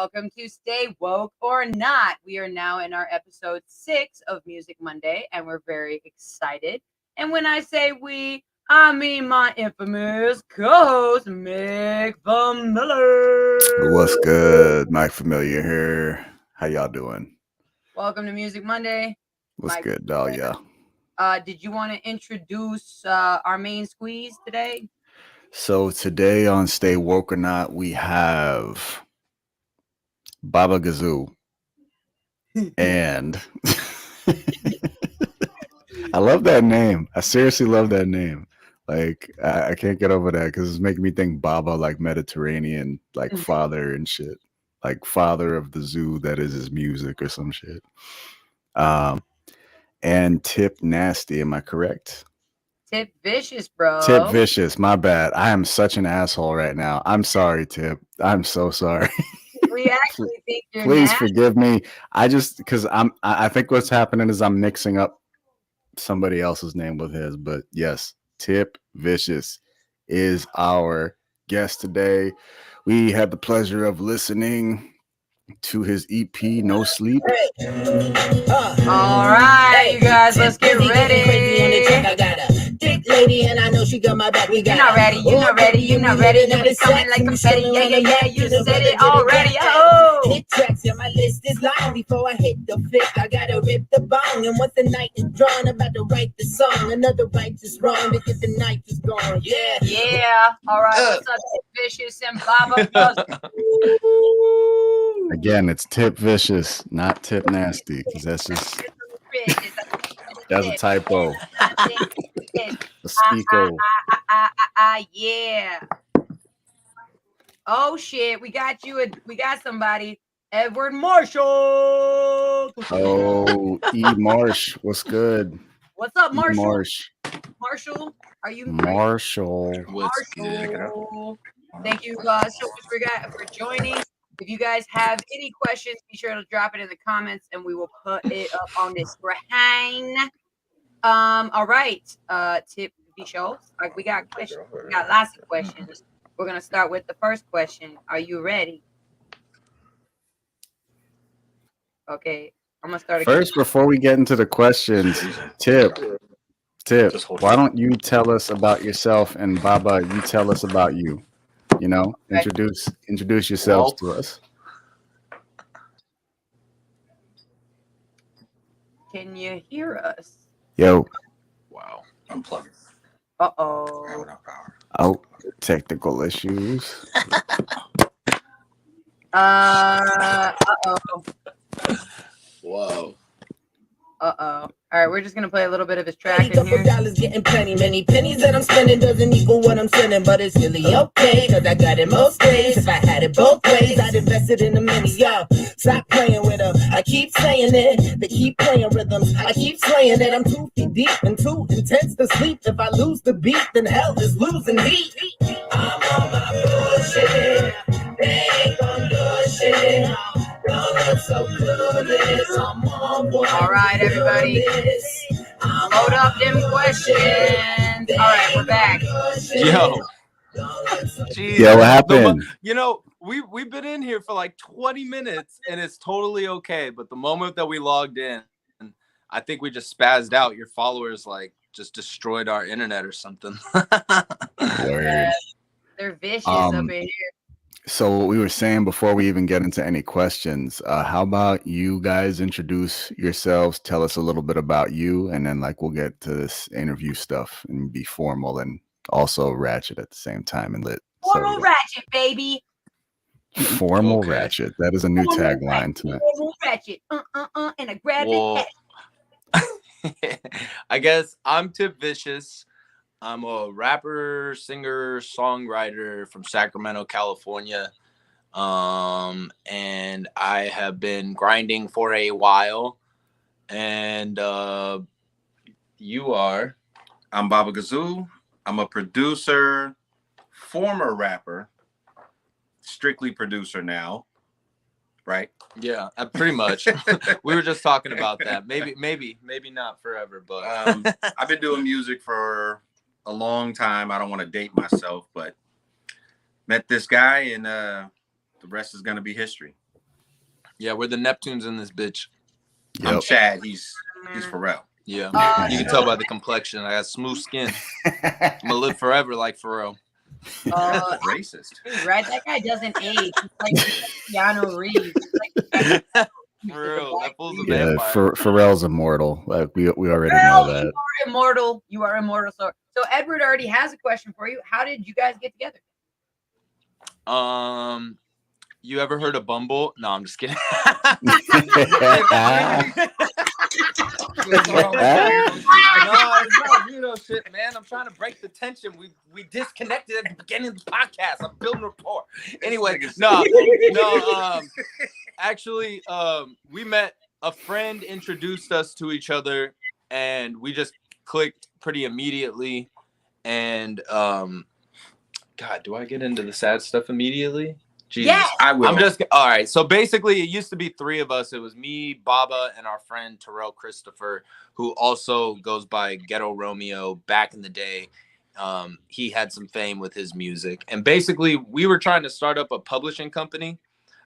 welcome to Stay Woke or Not. We are now in our episode 6 of Music Monday, and we're very excited. And when I say we, I mean my infamous co-host, Mick Miller. What's good? Mike Familiar here. How y'all doing? Welcome to Music Monday. What's Mike good, dog? Yeah. Did you want to introduce our main squeeze today? So today on Stay Woke or Not, we have Baba Gazoo. And I love that name. I seriously love that name. Like, I can't get over that because it's making me think Baba, like Mediterranean, like father and shit. Like father of the zoo that is his music or some shit. And Tip Nasty, am I correct? Tip Vicious, bro. Tip Vicious, my bad. I am such an asshole right now. I'm sorry, Tip. I'm so sorry. We actually think you're Please nasty. forgive me. I just because I think what's happening is I'm mixing up somebody else's name with his. But yes, Tip Vicious is our guest today. We had the pleasure of listening to his EP No Sleep. All right, you guys, let's get ready. Thick lady, and I know she got my back. We got You're not ready, you're not ready, you're not ready. You be coming like confetti. Yeah, you said it already. Oh, hit tracks, yeah, my list is long. Before I hit the fifth, I gotta rip the bong. And once the night is drawn, I'm about to write the song. Another righteous wrong to get the night is gone. Yeah. All right, what's up, Tip Vicious and Baba? Again, it's Tip Vicious, not Tip Nasty, because that's a typo. A speako. Yeah. Oh shit, we got somebody. Edward Marshall. Oh, E. Marsh, what's good? What's up, Marshall? Marsh. Marshall, are you Marshall? What's good? Marshall? Thank you so much for joining. If you guys have any questions, be sure to drop it in the comments, and we will put it up on the screen. All right, Tip Vicious. We got questions. We got lots of questions. We're gonna start with the first question. Are you ready? Okay, I'm gonna start again. First, before we get into the questions, Tip, why don't you tell us about yourself, and Baba, you tell us about you. You know, introduce yourselves to us. Can you hear us? Yo. Wow. Unplug. Uh-oh. Oh, technical issues. Uh-oh. Whoa. Uh-oh. All right, we're just gonna play a little bit of his track in couple here. dollars getting plenty. Many pennies that I'm spending doesn't equal what I'm sending, but it's really okay, cause I got it most days. If I had it both ways, I'd invested in the mini. Yo, stop playing with them. I keep saying it. They keep playing rhythms. I keep slaying it. I'm 2 feet deep and too intense to sleep. If I lose the beat, then hell is losing heat. I'm on my bullshit. They ain't gon' do shit. Don't look so clueless. I'm on board. All right, everybody. Load up them questions. All right, we're back. Yo. Jeez. Yeah, what happened? We've been in here for like 20 minutes and it's totally okay. But the moment that we logged in, I think we just spazzed out. Your followers like just destroyed our internet or something. Word. They're vicious up in here. So what we were saying before we even get into any questions, how about you guys introduce yourselves, tell us a little bit about you, and then like we'll get to this interview stuff and be formal and also ratchet at the same time and lit. Formal ratchet, baby. Formal ratchet. That is a new tagline tonight. Formal ratchet. And I grabbed it. I guess I'm Tip Vicious. I'm a rapper, singer, songwriter from Sacramento, California. And I have been grinding for a while. And you are? I'm Baba Gazoo. I'm a producer, former rapper, strictly producer now. Right? Yeah, pretty much. We were just talking about that. Maybe not forever, but I've been doing music for a long time. I don't want to date myself, but met this guy and the rest is going to be history. Yeah, we're the Neptunes in this bitch. I'm Yep. Chad. He's Pharrell. Yeah, you can so- tell by the complexion. I got smooth skin. I'm gonna live forever like Pharrell. Uh, Racist. right, that guy doesn't age. He's like Keanu Reeves. For real, that fool's a Yeah, vampire. Pharrell's immortal. Like we already Pharrell, know that. you are immortal. You are immortal. So Edward already has a question for you. How did you guys get together? You ever heard of Bumble? No, I'm just kidding. No, it's not weirdo shit, man. I'm trying to break the tension. We disconnected at the beginning of the podcast. I'm building rapport. Anyway, actually, we met. A friend introduced us to each other, and we just clicked pretty immediately. And God, do I get into the sad stuff immediately? Jesus. Yes. I will. I'm just all right. So basically, it used to be three of us. It was me, Baba, and our friend Terrell Christopher, who also goes by Ghetto Romeo. Back in the day, he had some fame with his music, and basically, we were trying to start up a publishing company.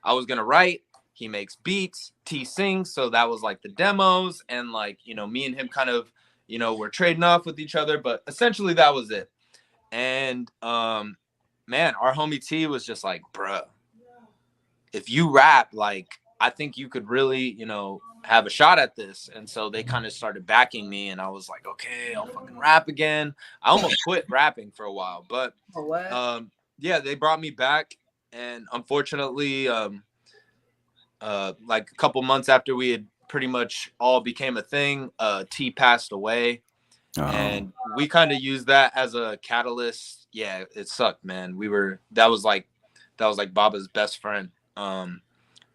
I was gonna write. He makes beats. T sings. So that was like the demos, and like me and him kind of we're trading off with each other. But essentially, that was it. And man, our homie T was just like, bruh, if you rap, like, I think you could really, have a shot at this. And so they kind of started backing me, and I was like, okay, I'll fucking rap again. I almost quit rapping for a while, but yeah, they brought me back. And unfortunately, like a couple months after we had pretty much all became a thing, T passed away. And we kind of used that as a catalyst. Yeah, it sucked, man. That was like Baba's best friend.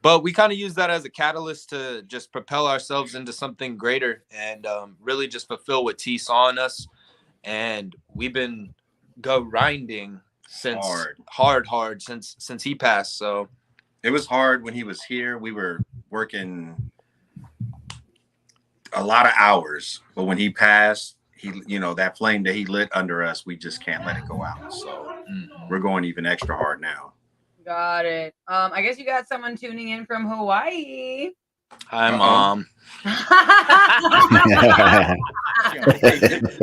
But we kind of used that as a catalyst to just propel ourselves into something greater, and really just fulfill what T saw in us. And we've been grinding since hard since he passed. So it was hard when he was here. We were working a lot of hours, but when he passed, he, that flame that he lit under us, we just can't let it go out. So we're going even extra hard now. Got it. I guess you got someone tuning in from Hawaii. Hi, Mom.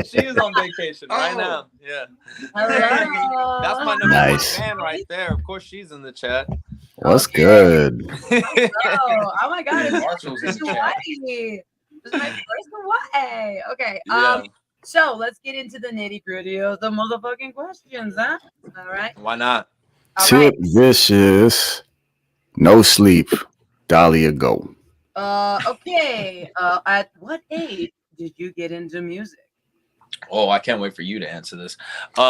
She is on vacation right now. Yeah. Hello. That's my number one fan right there. Of course, she's in the chat. What's good? Oh my God. It's Marshall's in the chat. Hawaii. This is my first Hawaii. Okay. Yeah. So let's get into the nitty gritty of the motherfucking questions, huh? All right. Why not? All Tip right. vicious. No sleep. Dahlia go. Okay. At what age did you get into music? Oh, I can't wait for you to answer this. So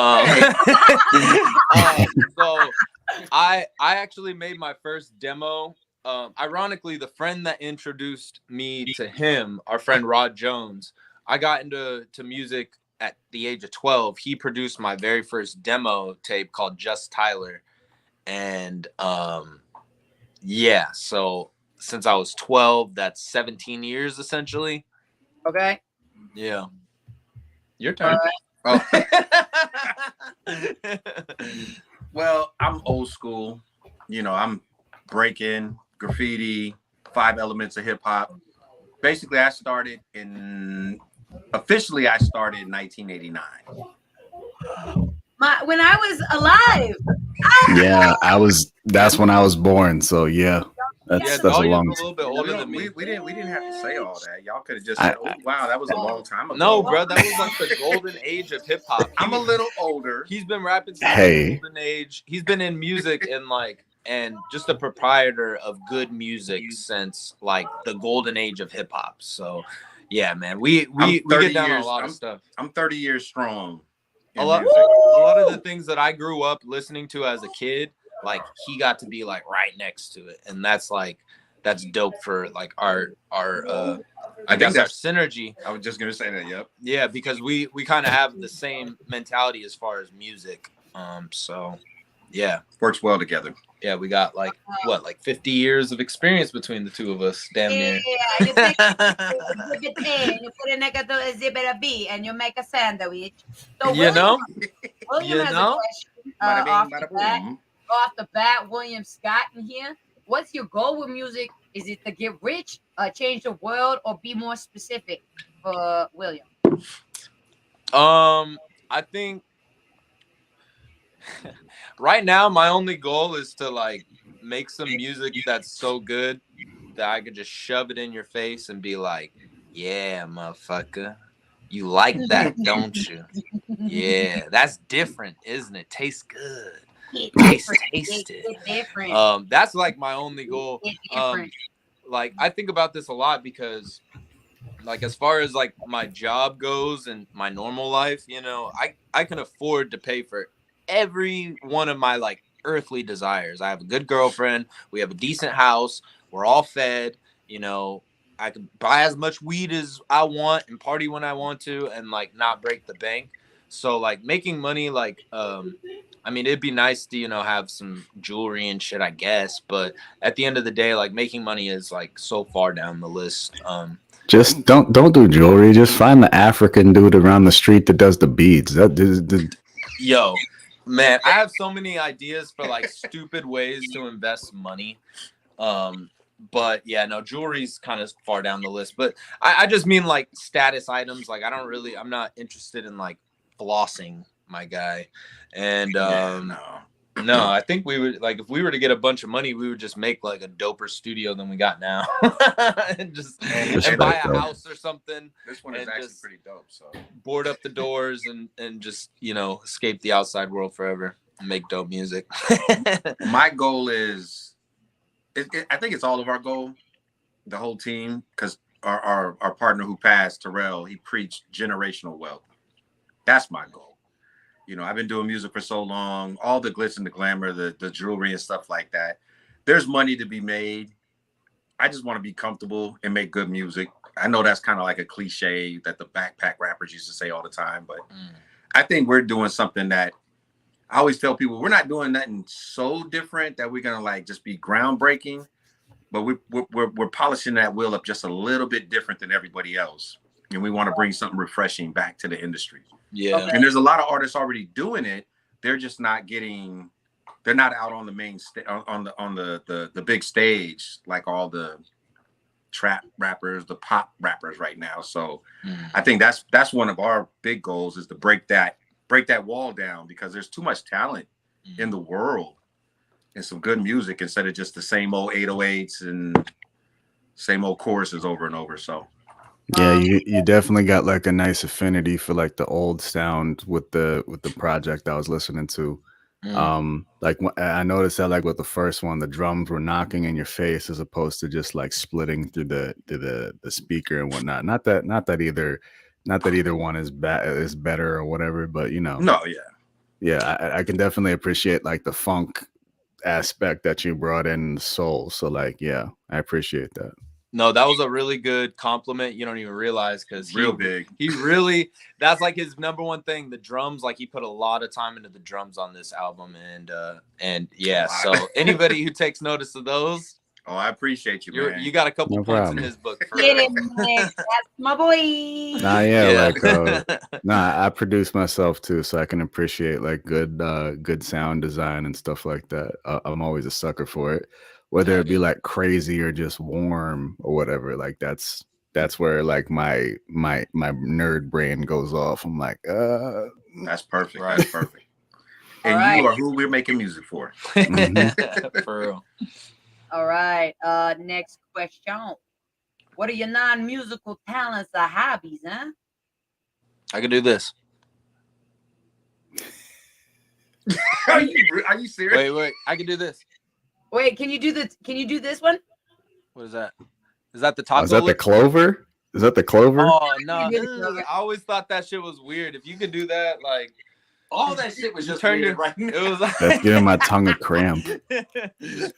I actually made my first demo. Ironically, the friend that introduced me to him, our friend Rod Jones, I got into music at the age of 12. He produced my very first demo tape called Just Tyler. And yeah, so since I was 12, that's 17 years essentially. Okay. Yeah. Your turn. Oh. Well, I'm old school. I'm breaking, graffiti, 5 elements of hip hop. Basically, I started in 1989. When I was alive. Yeah, that's when I was born. So yeah, that's a Dahlia's long. a little bit older than me. We didn't have to say all that. Y'all could have just said, "Oh wow, that was a long time ago." No, bro, that was like the golden age of hip hop. I'm a little older. He's been rapping since the golden age. He's been in music and just a proprietor of good music since like the golden age of hip hop. So yeah, man, we get down on a lot of stuff. I'm 30 years strong. A lot of the things that I grew up listening to as a kid, like he got to be like right next to it, and that's dope for like our I guess our synergy. I was just gonna say that. Yep. Yeah, because we kind of have the same mentality as far as music. So yeah, works well together. Yeah, we got like 50 years of experience between the two of us, damn near. Yeah, you take you put a nigga to a zip and a B, and you make a sandwich. So William has a question off the bat. William Scott in here. What's your goal with music Is it to get rich, change the world, or be more specific for William? I think right now my only goal is to like make some music that's so good that I could just shove it in your face and be like, yeah, motherfucker, you like that, don't you? Yeah, that's different, isn't it? Tastes good. It's Tastes different. tasted. It's different. That's like my only goal. It's different. Like I think about this a lot because like as far as like my job goes and my normal life, you know, I can afford to pay for every one of my like earthly desires. I have a good girlfriend, we have a decent house, we're all fed, you know, I can buy as much weed as I want and party when I want to and like not break the bank. So like making money like I mean it'd be nice to, you know, have some jewelry and shit, I guess, but at the end of the day like making money is like so far down the list. Just don't do jewelry. Just find the African dude around the street that does the beads. Yo, man, I have so many ideas for like stupid ways to invest money. But yeah, no, jewelry's kind of far down the list. But I just mean like status items. Like I'm not interested in like flossing, my guy. And no, I think we would like if we were to get a bunch of money, we would just make like a doper studio than we got now, and buy a house or something. This one is actually pretty dope. So board up the doors and just, you know, escape the outside world forever and make dope music. My goal is, I think it's all of our goal, the whole team, because our partner who passed, Terrell, he preached generational wealth. That's my goal. You know, I've been doing music for so long, all the glitz and the glamour, the jewelry and stuff like that. There's money to be made. I just want to be comfortable and make good music. I know that's kind of like a cliche that the backpack rappers used to say all the time, but I think we're doing something that I always tell people we're not doing nothing so different that we're going to like just be groundbreaking, but we're polishing that wheel up just a little bit different than everybody else. And we want to bring something refreshing back to the industry. Yeah. Okay. And there's a lot of artists already doing it. They're just not getting, they're not out on the main on the big stage like all the trap rappers, the pop rappers right now. So I think that's one of our big goals is to break that wall down, because there's too much talent in the world and some good music instead of just the same old 808s and same old choruses over and over. So Yeah, you definitely got like a nice affinity for like the old sound with the project I was listening to. Like I noticed that like with the first one, the drums were knocking in your face as opposed to just like splitting through the speaker and whatnot. Not that either one is better or whatever, but you know. no, Yeah, I can definitely appreciate like the funk aspect that you brought in, the soul. So like, yeah, I appreciate that. No, that was a really good compliment. You don't even realize because real big. He really, that's like his number one thing. The drums, like he put a lot of time into the drums on this album, and yeah. So anybody who takes notice of those, oh, I appreciate you, man. You got a couple No points problem. in his book. Get it, man. That's my boy. Nah, yeah. Like I produce myself too, so I can appreciate like good sound design and stuff like that. I'm always a sucker for it, whether it be like crazy or just warm or whatever. Like that's where like my nerd brain goes off. I'm like, that's perfect. Right. That's perfect. And All you right. are who we're making music for. For real. All right. Next question. What are your non-musical talents or hobbies, huh? I can do this. Are you serious? Wait. I can do this. Wait, can you do this one? What is that? Is that the taco? is that the lick? clover? Is that the clover? Oh no! You did it. I always thought that shit was weird. If you could do that, like All that shit was just turn weird right it now. was like That's giving my tongue a cramp.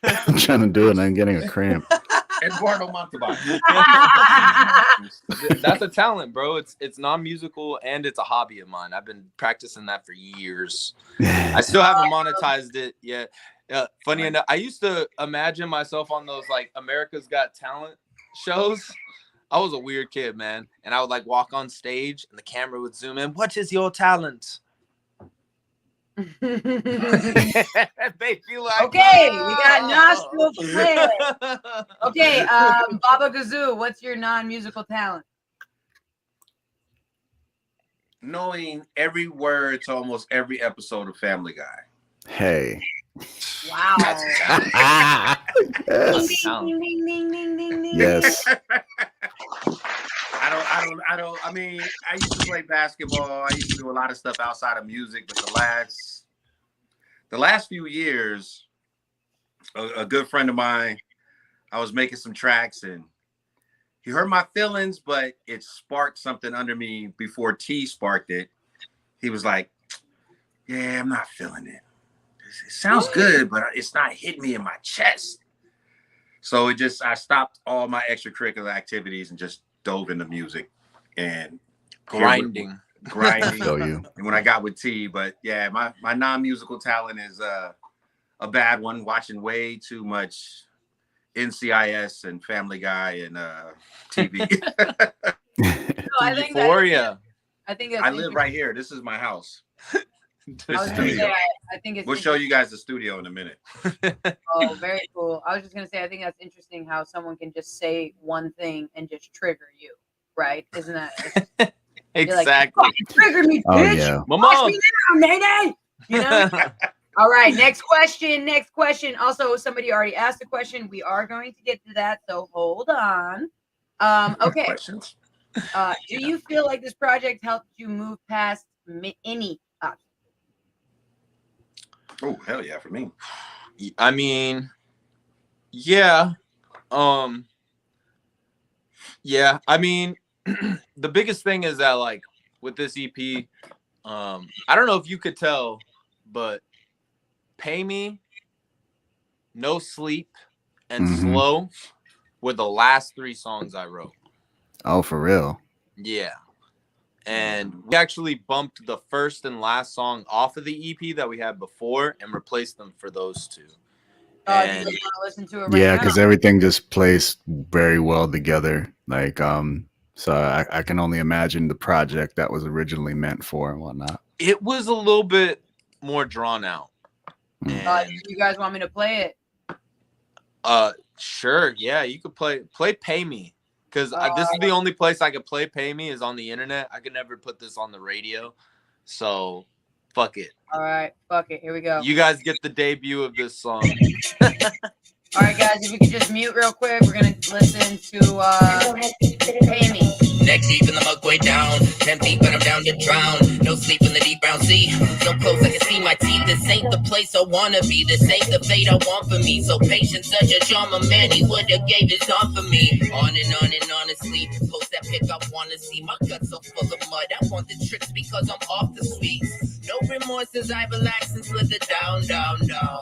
I'm trying to do it and I'm getting a cramp. Eduardo Montalban. That's a talent, bro. It's non-musical and it's a hobby of mine. I've been practicing that for years. I still haven't monetized it yet. Funny enough, I used to imagine myself on those like America's Got Talent shows. I was a weird kid, man, and I would like walk on stage and the camera would zoom in. What is your talent? They feel like Okay, we got nostril flare. Okay, Baba Gazoo, what's your non-musical talent? Knowing every word to almost every episode of Family Guy. Hey. Wow. Yes. Ding, ding, ding, ding, ding, ding. Yes. I mean, I used to play basketball. I used to do a lot of stuff outside of music, but the last few years, a good friend of mine, I was making some tracks and he hurt my feelings, but it sparked something under me before T sparked it. He was like, yeah, I'm not feeling it. It sounds good, but it's not hitting me in my chest. So I stopped all my extracurricular activities and just dove into music and grinding. I feel you. And when I got with T, but yeah, my non-musical talent is a bad one. Watching way too much NCIS and Family Guy and TV. I think Euphoria. I live right here. This is my house. I think it's we'll show you guys the studio in a minute. Oh, very cool. I was just gonna say, I think that's interesting how someone can just say one thing and just trigger you, right? Isn't that exactly? Like, trigger me, bitch. Oh, yeah. My Watch mom. me now, Mayday. You know. All right, next question. Next question. Also, somebody already asked a question. We are going to get to that, so hold on. Okay. Questions? Do you feel like this project helped you move past any obstacles? Oh, hell yeah, for me. I mean, yeah. Yeah, I mean, the biggest thing is that, like, with this EP, I don't know if you could tell, but Pay Me, No Sleep, and Slow were the last 3 songs I wrote. Oh, for real? Yeah. And we actually bumped the first and last song off of the EP that we had before and replaced them for those 2. Do you guys want to listen to it right Yeah, now? because everything just plays very well together. Like, so I can only imagine the project that was originally meant for and whatnot. It was a little bit more drawn out. And, you guys want me to play it? Sure. Yeah, you could play Pay Me. Because this is the only place I could play Pay Me is on the internet. I could never put this on the radio. So, fuck it. All right. Fuck it. Here we go. You guys get the debut of this song. All right, guys. If we could just mute real quick. We're going to listen to Pay Me. Neck deep in the mug way down. 10 feet, but I'm down to drown. No sleep in the deep brown sea. So close I can see my teeth. This ain't the place I wanna be. This ain't the fate I want for me. So patient, such a charm, a man, he would've gave his arm for me. On and honestly, post that pic I wanna see. My guts so full of mud. I want the tricks because I'm off the sweets. No remorse as I relax and slither down, down, down.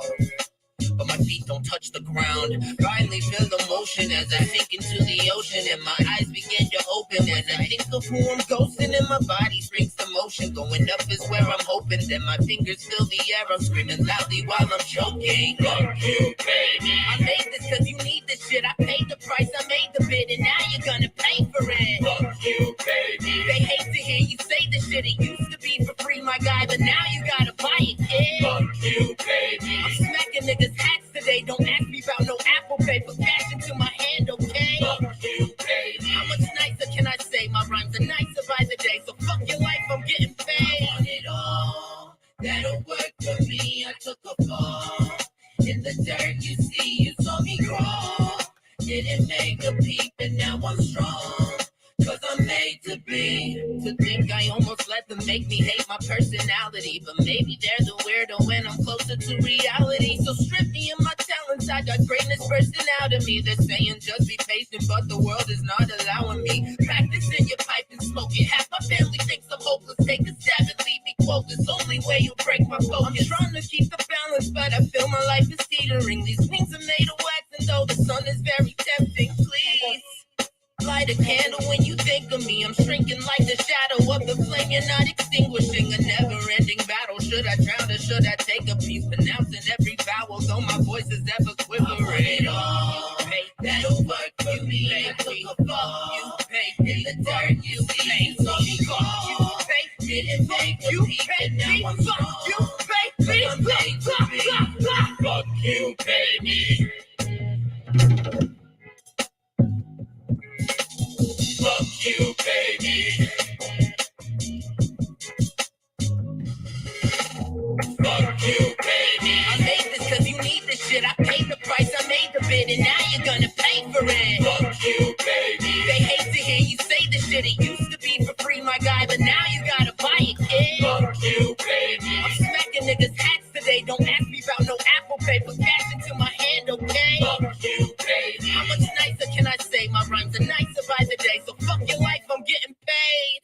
But my feet don't touch the ground. Finally feel the motion as I sink into the ocean, and my eyes begin to open when I think of who I'm ghosting, and my body springs to motion. Going up is where I'm hoping. Then my fingers fill the air. I'm screaming loudly while I'm choking. Fuck you, baby. I made this cause you need this shit. I paid the price, I made the bid, and now you're gonna pay for it. Fuck you, baby. They hate to hear you say this shit. It used to be for free, my guy, but now you gotta buy it, kid. Fuck you, baby. I'm smacking niggas hats today. Don't ask me about no Apple Pay. Put cash into my hand, okay? Fuck you, baby. How much nicer can I say? My rhymes are nicer by the day. So fuck your life, I'm getting paid. I want it all. That'll work for me. I took a fall. In the dirt, you see, you saw me crawl. Didn't make a peep, and now I'm strong. Cause I'm made to be. To think I almost let them make me hate my personality. But maybe they're the weirdo when I'm closer to reality. So strip me of my talents, I got greatness bursting out of me. They're saying just be patient, but the world is not allowing me. Practice in your pipe and smoke it. Half my family thinks I'm hopeless. Take a stab and leave me quoteless. Only way you'll break my focus. I'm trying to keep the balance, but I feel my life is teetering. These wings are made of wax, and though the sun is very tempting, please light a candle when you think of me. I'm shrinking like the shadow of the flame. You're not extinguishing a never-ending battle. Should I drown or should I take a piece? Pronouncing every vowel, though my voice is ever quivering. It all, that'll work for me. I took a fall. You pay in the dirt. You see, so me call. You pay, didn't make you pay. Now I'm strong. You pay. you, baby. Fuck you, baby. Fuck you, baby. I made this cause you need this shit. I paid the price, I made the bid, and now you're gonna pay for it. Fuck you, baby. They hate to hear you say this shit. It used to be for free, my guy, but now you gotta buy it, kid. Fuck you, baby. I'm smacking niggas' hats today. Don't ask me about no Apple Pay. Put cash into my hand, okay? Fuck you, baby. How much nicer can I say? My rhymes are nicer by the day. So fuck your life, I'm getting paid.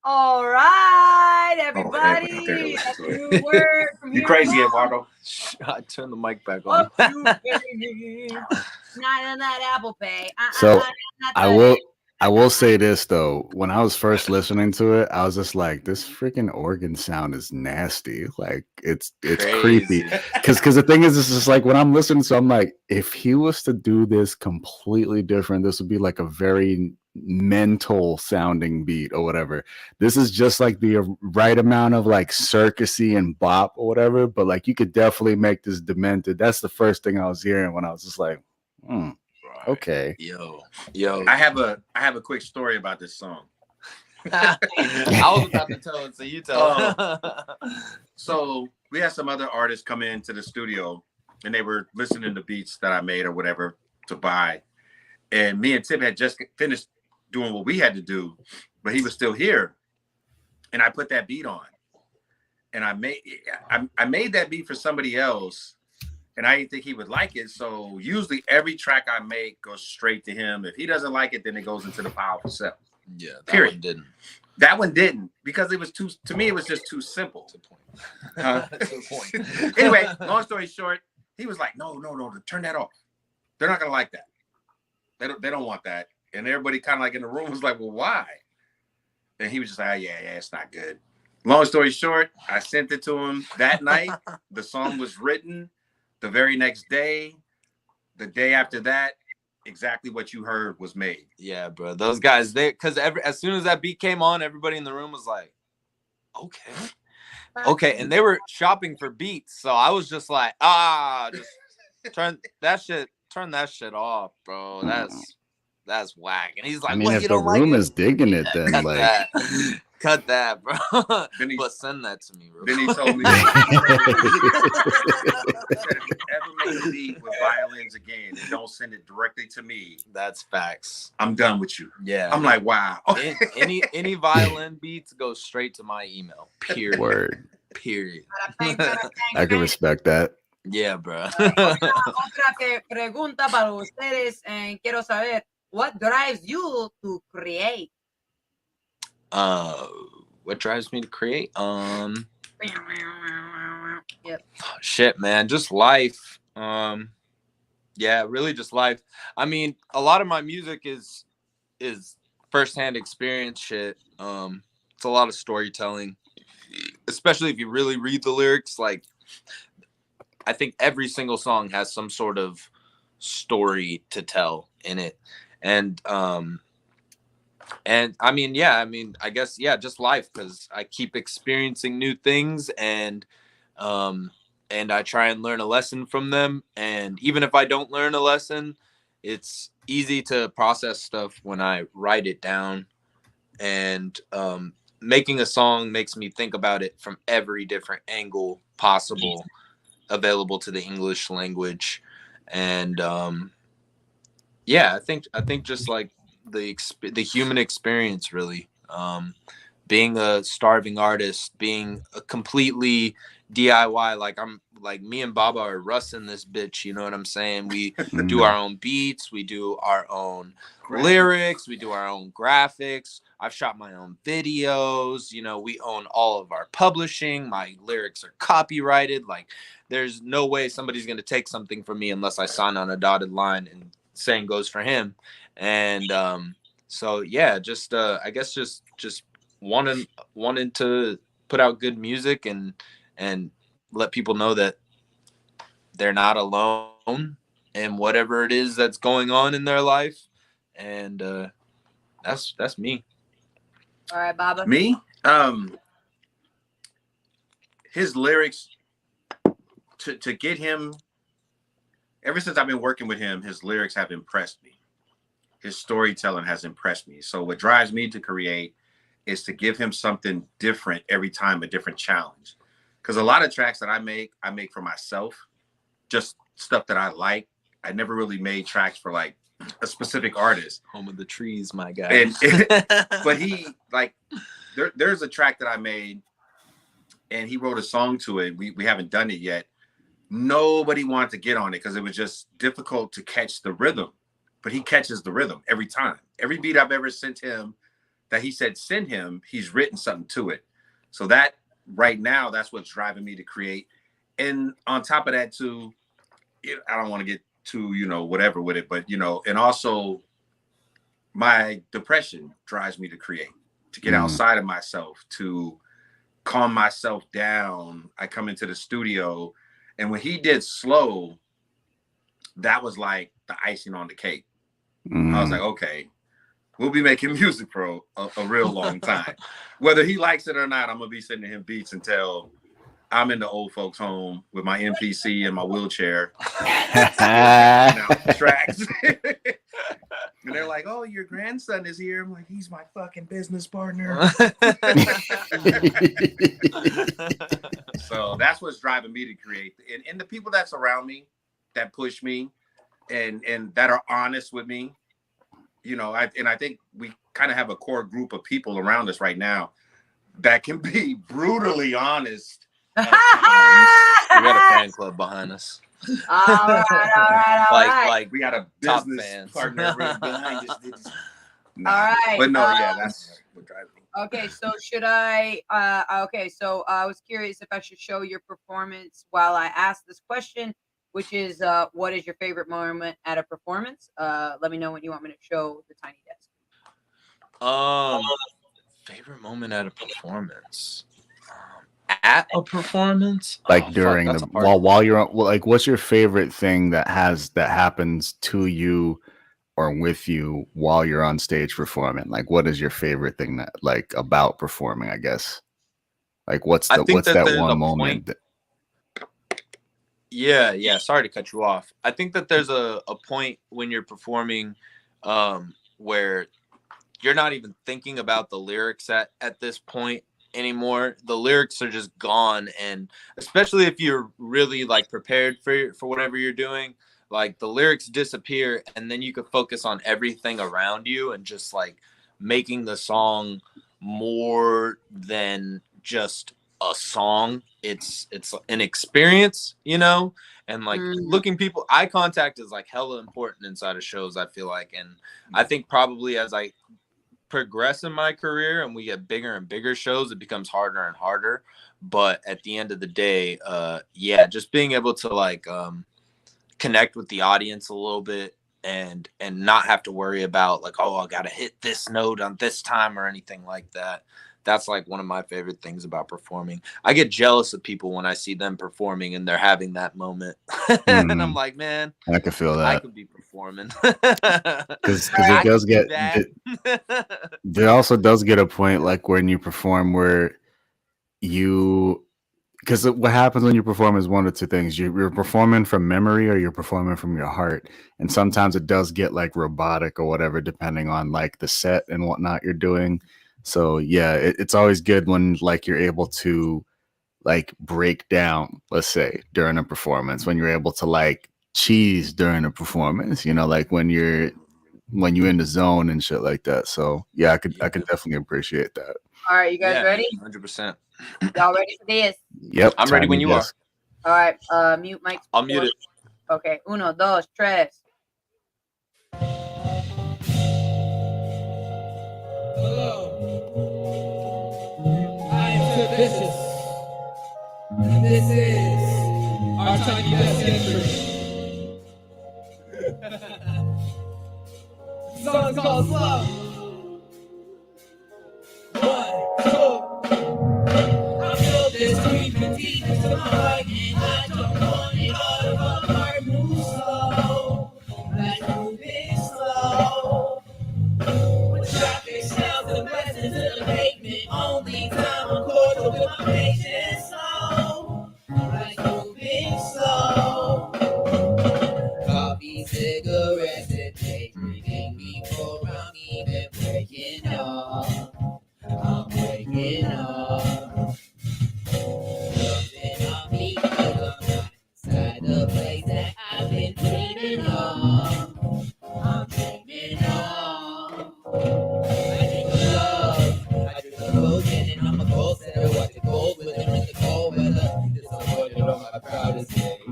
All right, Oh, everybody. yeah, That's a new word from You here crazy, on out. Eduardo? I turned the mic back on. Fuck you, baby. Not Apple Pay. So, not I the- will say this though. When I was first listening to it, I was just like, this freaking organ sound is nasty. Like it's creepy. Because the thing is, it's just like when I'm listening, so I'm like, if he was to do this completely different, this would be like a very mental sounding beat or whatever. This is just like the right amount of like circusy and bop or whatever, but like you could definitely make this demented. That's the first thing I was hearing when I was just like, okay. Yo. I have a quick story about this song. I was about to tell it, so you tell. So we had some other artists come into the studio and they were listening to beats that I made or whatever to buy. And me and Tim had just finished doing what we had to do, but he was still here. And I put that beat on. And I made that beat for somebody else. And I didn't think he would like it. So usually every track I make goes straight to him. If he doesn't like it, then it goes into the pile for sale. Yeah, that Period. one didn't. That one didn't, because it was to me, it was just too simple. Anyway, long story short, he was like, no, turn that off. They're not gonna like that. They don't want that. And everybody kind of like in the room was like, well, why? And he was just like, yeah, it's not good. Long story short, I sent it to him that night. The song was written. The very next day, the day after that, exactly what you heard was made. Yeah, bro. Those guys, because as soon as that beat came on, everybody in the room was like, okay. And they were shopping for beats. So I was just like, just turn that shit off, bro. That's whack. And he's like, I mean, what, if you the don't like room it? is digging it, then Cut like that. Cut that, bro. Then But send that to me, bro. Then he told me, ever make a beat with violins again and don't send it directly to me, That's facts. I'm done with you. Yeah. I'm like, wow. Any violin beats go straight to my email. Period. word. Period. I can respect that. Yeah, bro. Otra pregunta para ustedes. Quiero saber, what drives you to create? What drives me to create? Yep. Shit, man, just life. Yeah, really just life. I mean, a lot of my music is firsthand experience shit. It's a lot of storytelling, especially if you really read the lyrics. Like, I think every single song has some sort of story to tell in it. And I mean, I guess, just life, because I keep experiencing new things, and I try and learn a lesson from them. And even if I don't learn a lesson, it's easy to process stuff when I write it down. And making a song makes me think about it from every different angle possible available to the English language. And I think just like the human experience, really, being a starving artist, being a completely DIY, like me and Baba are Russ in this bitch, you know what I'm saying? We do our own beats, we do our own lyrics, we do our own graphics. I've shot my own videos, we own all of our publishing. My lyrics are copyrighted. Like, there's no way somebody's going to take something from me unless I sign on a dotted line and saying goes for him. And just I guess just wanting to put out good music and let people know that they're not alone in whatever it is that's going on in their life. And that's me. All right, Baba. Me? His lyrics, to get him ever since I've been working with him, his lyrics have impressed me. His storytelling has impressed me. So what drives me to create is to give him something different every time, a different challenge. Because a lot of tracks that I make for myself, just stuff that I like. I never really made tracks for like a specific artist. Home of the trees, my guy. But he like there's a track that I made and he wrote a song to it. We haven't done it yet. Nobody wanted to get on it because it was just difficult to catch the rhythm. But he catches the rhythm every time. Every beat I've ever sent him that he said send him, he's written something to it. So that right now, that's what's driving me to create. And on top of that too, I don't want to get too, whatever with it, but, and also my depression drives me to create, to get outside of myself, to calm myself down. I come into the studio, and when he did Slow, that was like the icing on the cake. I was like, okay, we'll be making music for a real long time. Whether he likes it or not, I'm going to be sending him beats until I'm in the old folks' home with my MPC and my wheelchair. Tracks. And they're like, oh, your grandson is here. I'm like, he's my fucking business partner. So that's what's driving me to create. And the people that surround me, that push me, and that are honest with me, I think we kind of have a core group of people around us right now that can be brutally honest. We got a fan club behind us. All right. Like we got a business partner right behind us. All right. But no, that's what drives me. Okay, so should I? So I was curious if I should show your performance while I ask this question, which is, what is your favorite moment at a performance? Let me know when you want me to show the tiny desk. Favorite moment at a performance. At a performance, like during while you're on, like, what's your favorite thing that happens to you or with you while you're on stage performing? Like, what is your favorite thing that, like, about performing, I guess? Like, what's that one moment that... Yeah. Sorry to cut you off. I think that there's a point when you're performing where you're not even thinking about the lyrics at this point anymore. The lyrics are just gone, and especially if you're really like prepared for whatever you're doing, like the lyrics disappear, and then you could focus on everything around you and just like making the song more than just a song. It's an experience, and like looking people, eye contact is like hella important inside of shows, I feel like. And I think probably as I progress in my career and we get bigger and bigger shows, it becomes harder and harder. But at the end of the day, just being able to like connect with the audience a little bit and not have to worry about like, oh, I gotta hit this note on this time or anything like that. That's like one of my favorite things about performing. I get jealous of people when I see them performing and they're having that moment. And I'm like, man, I can feel that. I could be performing. Because it does get, there also does get a point like when you perform where because what happens when you perform is one of two things. You're performing from memory or you're performing from your heart. And sometimes it does get like robotic or whatever, depending on like the set and whatnot you're doing. So yeah, it's always good when like you're able to like break down, let's say during a performance, when you're able to like cheese during a performance, like when you're in the zone and shit like that. So yeah, I could definitely appreciate that. All right, you guys ready? 100%. Y'all ready for this? Yep, I'm ready when you are. All right, mute mic. I'll mute it. Okay, 1, 2, 3. Hello, I am Tip Vicious, and this is our tiny desk entry. The song is called Slow. 1, 2. I feel this creeping deep into my heart, and I don't want it all of my heart. Move slow, like moving slow. With traffic sounds and blessings to the pavement, only time I'm caught up with my patience slow, like moving slow.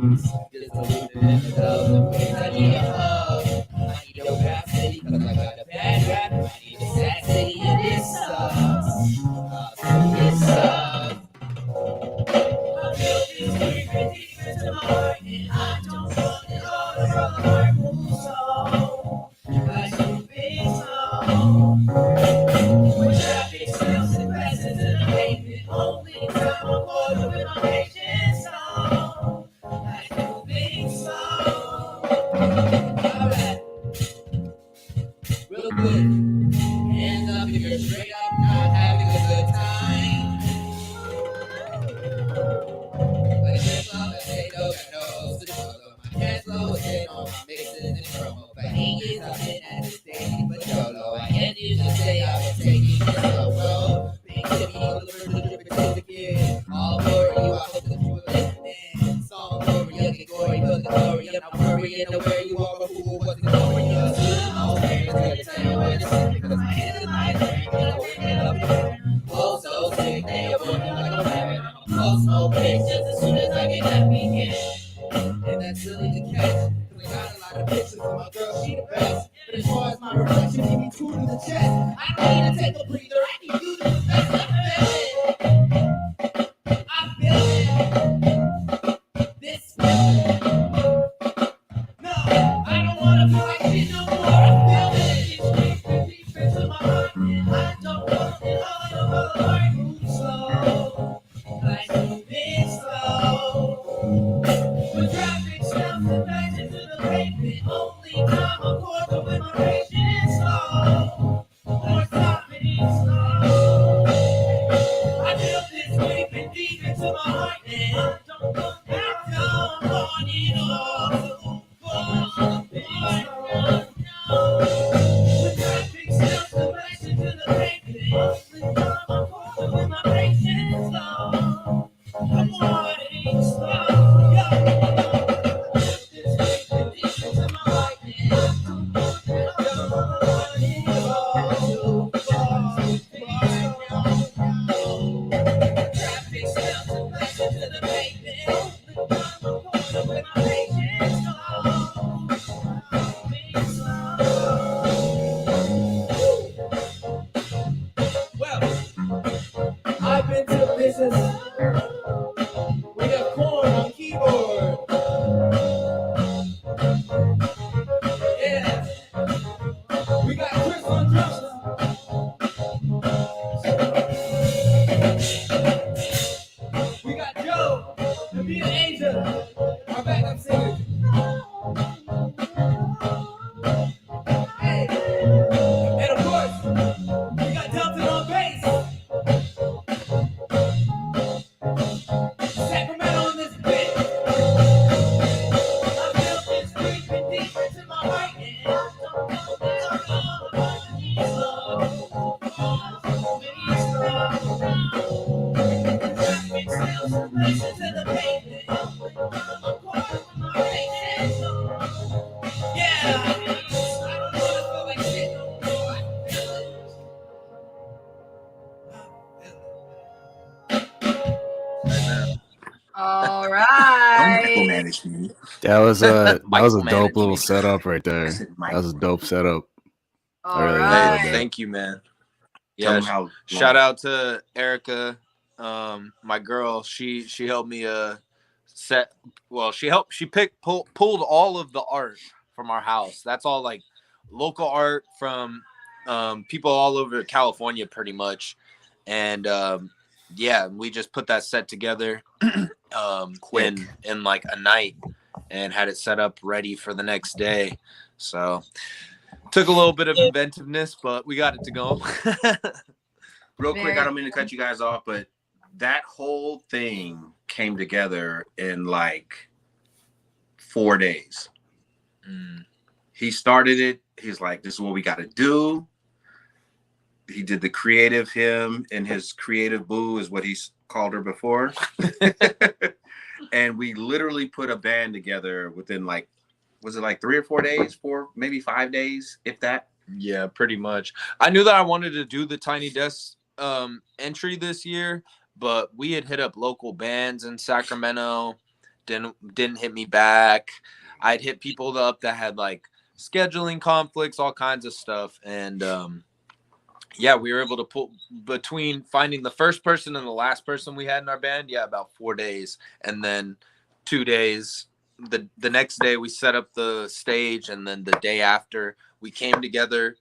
Just a little bit of love. I need a hug. I need a rap city because I got a bad rap. I need a sad city and it sucks. It sucks. I feel this creeping deep into my heart and I don't want it all to run apart. So, like moving slow. When traffic smells and passes in the pavement, only time I'm bored with my patience. So, like moving slow. Alright, real quick. Hands up if you're straight up not having a good time. Like a flip flop and say no, got no slip up. My cash flow is in on my mixes and promo. For 8 years I've been at the stage, but YOLO. I can't usually say I was taking it slow, bro. Big Jimmy on the version of dripping to the kid. All for you, I hope that you were listening. Song over, you get gory, but the glory. I'm not worrying where you are, but who wasn't glorious. I'm scared to tell you where to sit because my head is like I'm working up here. Oh, so sick, they are working like a rabbit. Post no pics just as soon as I get that weekend. And that's really the catch. Cause I got a lot of pictures of my girl, she the best. But as far as my reflection, he be true to the chest. I don't need to take a breather, I need you to the best. I feel it. This feeling. No, I don't wanna feel like shit no more. I feel it. It's deep into my heart. And I don't want it all to fall apart. Move slow, like moving slow. When traffic stops and backs into the pavement, only time I'm caught with my patience slow. Or stopping slow. I feel this creeping deep into my heart, and I don't want it all to fall apart. When traffic stops and backs into the pavement, only time I'm caught with my patience slow. I'm wanting slow, yeah. This creeping deep into my heart, and I don't want it all to fall apart. Traffic stops and backs into the pavement. Only time I'm caught with my patience slow. Well, I've been to business. We have corn on keyboard. Yeah. We got Chris on drums. We got Joe and me and Asia, our backup singers. Hey. And of course, we got Delton on bass. Sacramento on this bit. I feel this creeping deep into my heart, and I don't know where I'm going. Traffic still some places to the pavement. I'm caught with my patience slow. Yeah, I don't wanna feel like shit no more. I feel it. All Don't right. micromanage me. That was a Micromanage dope little me. setup right I there. said That was a dope setup. All really right. enjoyed that. Thank you, man. Tell Yeah, them how. shout out to Erica, my girl. She helped me set. Well, she pulled all of the art from our house. That's all like local art from people all over California, pretty much. And yeah, we just put that set together Quick. in like a night and had it set up ready for the next day. So took a little bit of inventiveness, but we got it to go. Real quick, Very I don't mean to cut you guys off, but that whole thing came together in like 4 days. He started it. He's like, this is what we got to do. He did the creative him and his creative boo is what he's called her before. And we literally put a band together within like, was it like 3 or 4 days, 4, maybe 5 days, if that? Yeah, pretty much. I knew that I wanted to do the Tiny Desk entry this year, but we had hit up local bands in Sacramento, didn't hit me back. I'd hit people up that had like scheduling conflicts, all kinds of stuff. And yeah, we were able to pull between finding the first person and the last person we had in our band. Yeah, about 4 days. And then 2 days, the next day we set up the stage. And then the day after we came together,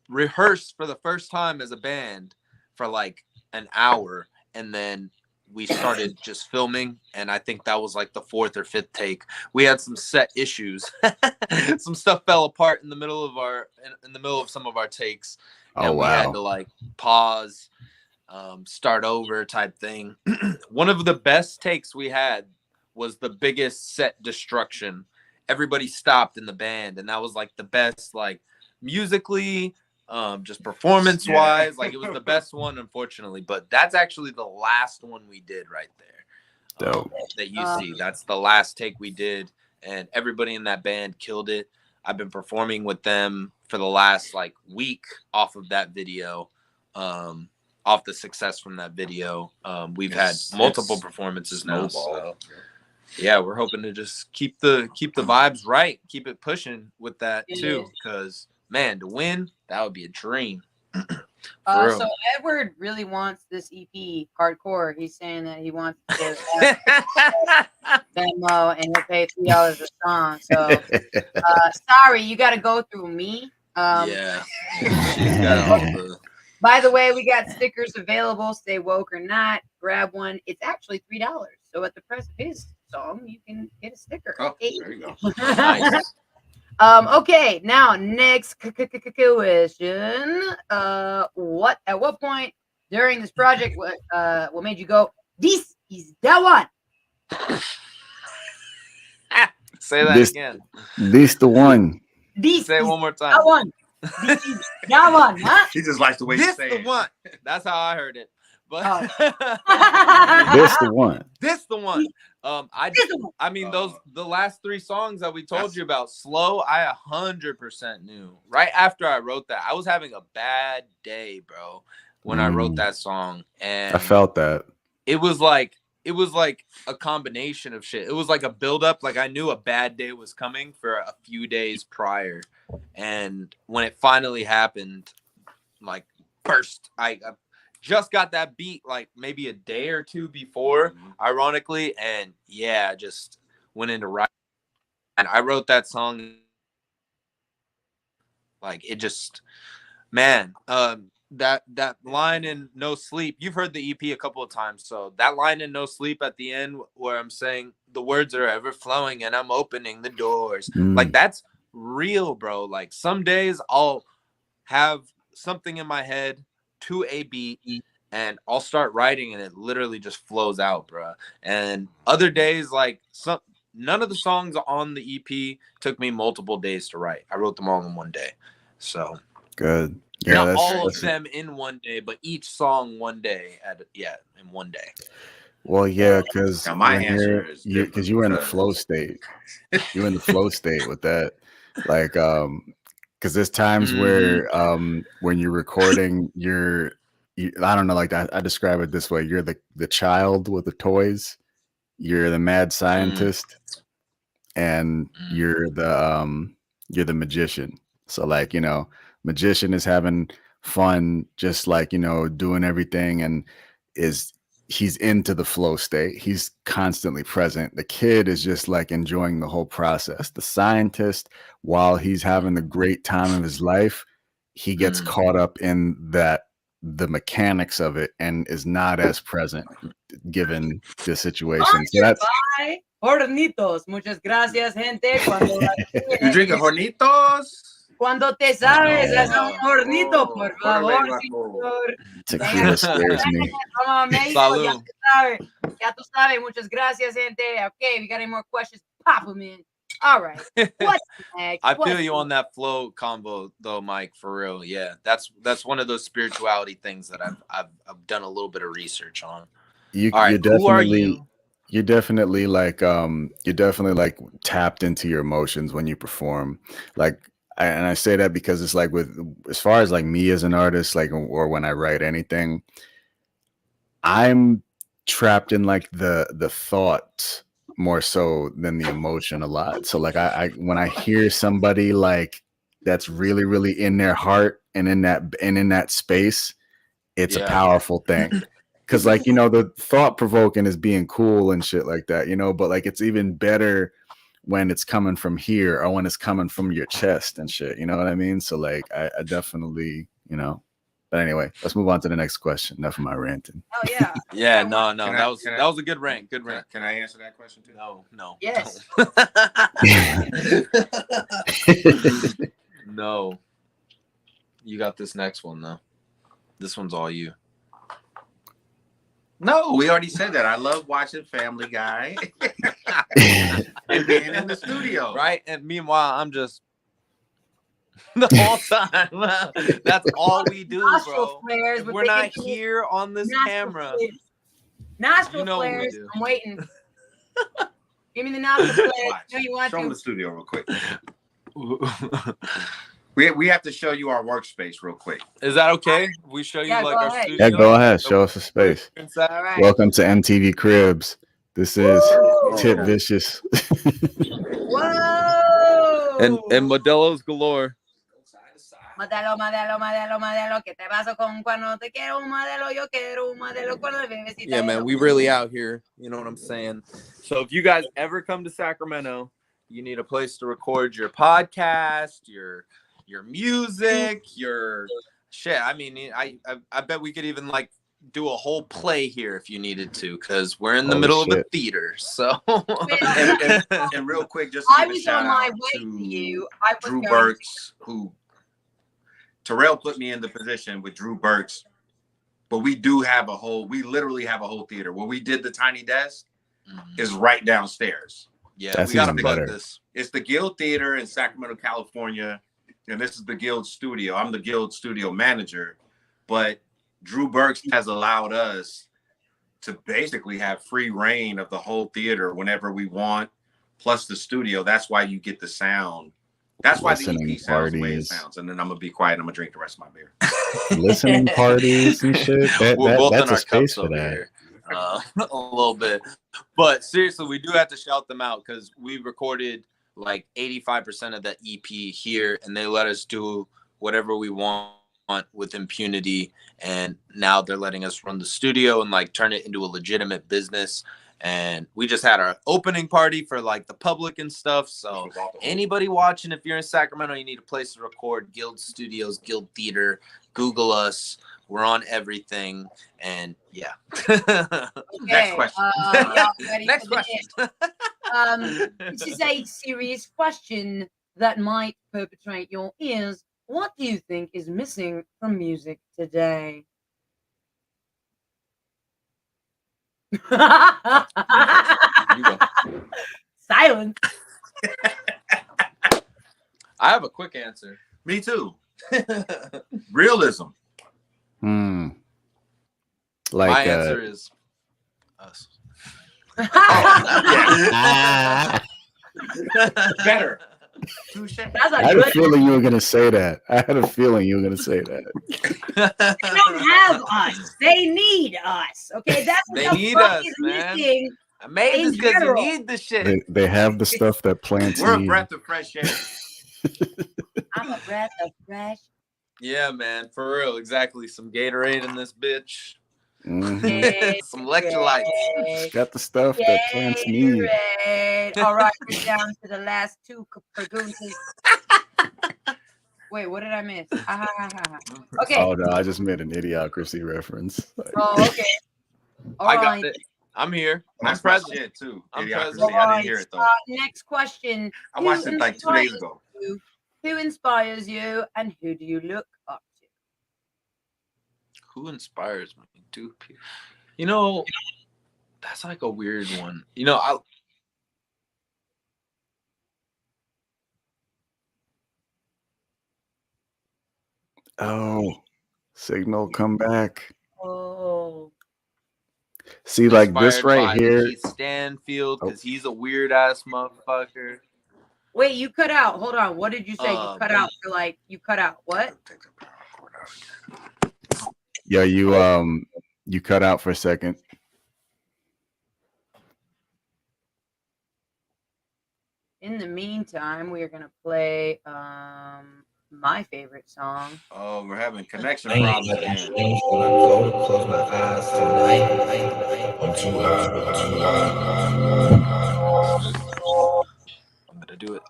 rehearsed for the first time as a band for like an hour. And then we started just filming, and I think that was like the 4th or 5th take. We had some set issues. Some stuff fell apart in the middle of some of our takes. And we had to like pause, start over type thing. One of the best takes we had was the biggest set destruction. Everybody stopped in the band, and that was like the best, like musically, just performance wise, like it was the best one, unfortunately. But that's actually the last one we did right there. That you see, that's the last take we did, and everybody in that band killed it. I've been performing with them for the last like week off of that video, off the success from that video. We've had multiple performances now, so yeah, we're hoping to just keep the vibes right, keep it pushing with that too, because man, to win, that would be a dream. So Edward really wants this EP hardcore. He's saying that he wants to demo and he'll pay $3 a song. So sorry, you got to go through me. Yeah. She's got by the way, we got stickers available. Stay woke or not, grab one. It's actually $3. So at the price of his song, you can get a sticker. Oh, there you go. Nice. Okay, now next question. At what point during this project what made you go, this is the one? Say that again. This the one. Say it one more time. The one. This is the one, huh? He just likes the way you This say the it. one. That's how I heard it. But This the one. This the one. I mean, the last 3 songs that we told you about, Slow, I 100% knew. Right after I wrote that, I was having a bad day, bro, when I wrote that song. And I felt that. It was like a combination of shit. It was like a buildup. Like I knew a bad day was coming for a few days prior. And when it finally happened, like burst, I just got that beat like maybe a day or 2 before, ironically, and yeah, just went into writing. And I wrote that song like it just, man, that line in No Sleep, you've heard the EP a couple of times, so that line in No Sleep at the end where I'm saying the words are ever flowing and I'm opening the doors, like that's real, bro. Like some days I'll have something in my head to a beat and I'll start writing and it literally just flows out, bro. And other days, like none of the songs on the EP took me multiple days to write. I wrote them all in one day. So good. Yeah, not all of them in one day, but each song one day in one day. Well, yeah, because my answer is because you were in the flow state. You were in the flow state with that, like, because there's times where when you're recording, I don't know, like I describe it this way: you're the child with the toys, you're the mad scientist, and you're the magician. So like, magician is having fun, just like, doing everything, and he's into the flow state. He's constantly present. The kid is just like enjoying the whole process. The scientist, while he's having the great time of his life, he gets caught up in the mechanics of it and is not as present given the situation. So that's Hornitos. Muchas gracias, gente. You drinking Hornitos? Cuando te sabes, haz un hornito, por favor. tequila scares me. Salud. Ya tú sabes. Muchas gracias, gente. Okay, we got any more questions? Pop them in. All right. What's next? I feel you on that flow combo though, Mike, for real. Yeah. That's one of those spirituality things that I've done a little bit of research on. You're definitely like tapped into your emotions when you perform. Like, and I say that because it's like as far as like me as an artist, like, or when I write anything, I'm trapped in like the thought more so than the emotion a lot. So like I when I hear somebody like that's really, really in their heart and in that space, it's a powerful thing. Cause like, you know, the thought provoking is being cool and shit like that, you know, but like it's even better when it's coming from here or when it's coming from your chest and shit. You know what I mean? So like I definitely, you know. But anyway, let's move on to the next question. Enough of my ranting. Oh yeah. Yeah, no, Can that I- was can I- that was a good rant. Good rant. Can I answer that question too? No. Yes. No. You got this next one though. This one's all you. No, we already said that. I love watching Family Guy and being in the studio. Right? And meanwhile, I'm just the whole time. That's all we do, Nostril bro. flares. If with we're the not itchy here on this nostril camera. flares. Nostril You know what we flares. do. I'm waiting. Give me the nostril flares. Watch. No, you want Show them to. the studio real quick. We have to show you our workspace real quick. Is that okay? We show you Yeah, like go our ahead. studio. Yeah, go ahead. Show us the space. All right. Welcome to MTV Cribs. This is Tip Whoa. Vicious. Whoa. And Modelo's galore. Modelo, ¿qué te pasó con cuando te quiero un modelo? Yo quiero un modelo con el bebecito. Yeah, man, we really out here. You know what I'm saying? So if you guys ever come to Sacramento, you need a place to record your podcast, your music, your shit. I mean, I bet we could even like do a whole play here if you needed to, because we're in the Holy middle of a shit. theater. So And real quick, just to I give a was shout on my out way to to you. I was Drew going Burks, who Terrell put me in the position with Drew Burks. But we literally have a whole theater. Where we did the Tiny Desk is right downstairs. yeah, That's we gotta even plug better. this. It's the Guild Theater in Sacramento, California. And this is the Guild Studio. I'm the Guild Studio manager. But Drew Burks has allowed us to basically have free reign of the whole theater whenever we want, plus the studio. That's why you get the sound. That's why the Listening EP sounds the way it parties. sounds. And then I'm going to be quiet and I'm going to drink the rest of my beer. Listening parties and shit. We're both That's in a our space cups for over that. here. A little bit, but seriously, we do have to shout them out because we recorded like 85% of that EP here, and they let us do whatever we want with impunity. And now they're letting us run the studio and like turn it into a legitimate business. And we just had our opening party for like the public and stuff. So anybody watching, if you're in Sacramento, you need a place to record. Guild Studios, Guild Theater. Google us. We're on everything, and yeah. Next question. y'all ready Next for question. This is a serious question that might perpetrate your ears. What do you think is missing from music today? You go. Silence. I have a quick answer. Me too. Realism. Like My answer is us. Better. Touche. That's I a had a good. feeling you were gonna say that. I had a feeling you were gonna say that. They don't have us. They need us. Okay, that's what They the need fuck us, is man. missing. I made this In because you general. need the shit. They have the stuff that plants We're a need. breath of fresh air. I'm a breath of fresh. Yeah, man, for real, exactly. Some Gatorade in this bitch. Mhm. Some electrolytes. It's got the stuff that plants need. Gatorade. All right, we're down to the last two preguntas. Wait, what did I miss? Okay. Oh no, I just made an idiocracy reference. Oh, okay. All I got right. it. I'm here. I'm That's my present. shit too. I'm Idiocracy. present. I didn't hear it though. Next question. I watched it like 2 days ago. Who inspires you and who do you look up to? Who inspires me? You know, that's like a weird one. You know, Oh, signal, come back. Oh. See, like this inspired right by here. Keith Stanfield, because he's a weird ass motherfucker. Wait, you cut out. Hold on. What did you say? You cut out for like you cut out what? Yeah, you cut out for a second. in the meantime, we are gonna play my favorite song. Oh, we're having connection I ain't problems having again. dreams when I go to close my eyes tonight. I'm too high. I'm gonna do it.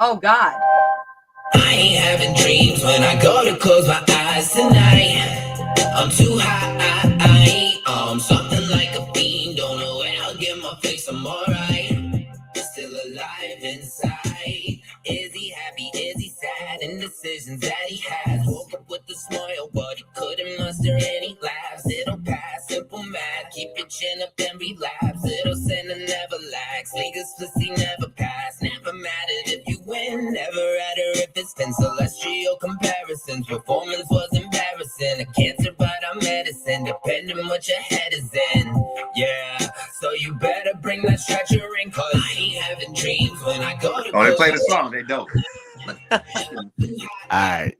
Oh God. I ain't having dreams when I go to close my eyes tonight. I'm too high. Something like a fiend. Don't know where I'll get my fix. I'm alright. Still alive inside. Is he happy? Is he sad? Indecisions that he has. Woke up with a smile, but he couldn't muster any laughs. It'll pass, simple math. Keep your chin up and relapse. It'll send and never lax. Niggas pussy never pass. Never mattered if you win. Never at her if it's been celestial comparisons. Performance was embarrassing. A cancer, but I'm medicine. Depending what your head is in. Yeah, so you better bring that stretcher in. Cause I ain't having dreams when I go to Oh, they play the song. They dope. Alright.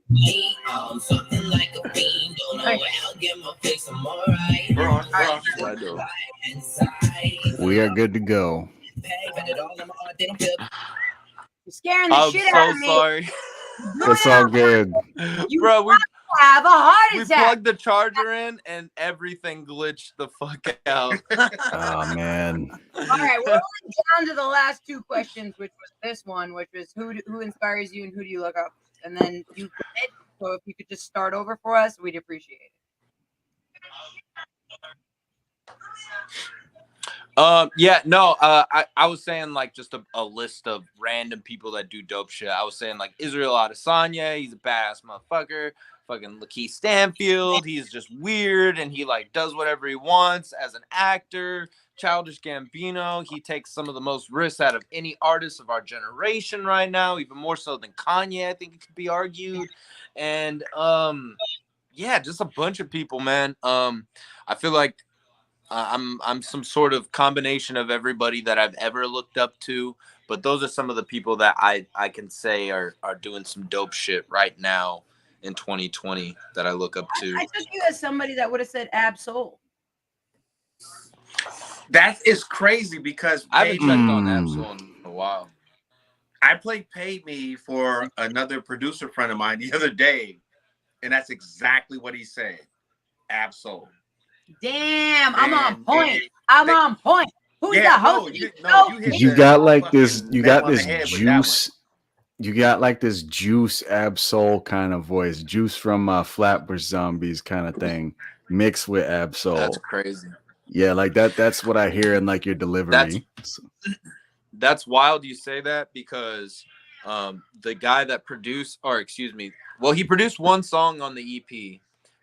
Something like a fiend. Don't know where I'll get my fix. I'm alright. We're on. Yeah, I do. We are good to go. You're scaring the I'm shit out so of me. sorry. It's all good. Bro, we Have a heart attack. plugged the charger in and everything glitched the fuck out. Oh man. All right, we're only down to the last two questions, which was this one, which was who inspires you and who do you look up, and then you quit. So if you could just start over for us, we'd appreciate it. I was saying like just a list of random people that do dope shit. I was saying like Israel Adesanya, he's a badass motherfucker. Fucking Lakeith Stanfield, he's just weird and he like does whatever he wants as an actor. Childish Gambino, he takes some of the most risks out of any artist of our generation right now, even more so than Kanye, I think it could be argued. And yeah, just a bunch of people, man. I feel like I'm some sort of combination of everybody that I've ever looked up to, but those are some of the people that I can say are doing some dope shit right now in 2020 that I look up to. I took you as somebody that would have said Ab Soul. That is crazy because I haven't checked on Mm. Absol in a while. I played Paid Me for another producer friend of mine the other day, and that's exactly what he said. Absol. Damn, I'm on And- point. and I'm they- on point. Who's the Yeah, host? no, of you, this no, show? you hit You the got like this, fucking you nail got on the this head with that one. juice. You got like this juice Absol kind of voice, juice from Flatbush Zombies kind of thing, mixed with Absol. That's crazy. Yeah, like that's what I hear in like your delivery. That's wild you say that because the guy that produced, or excuse me, well, he produced one song on the EP,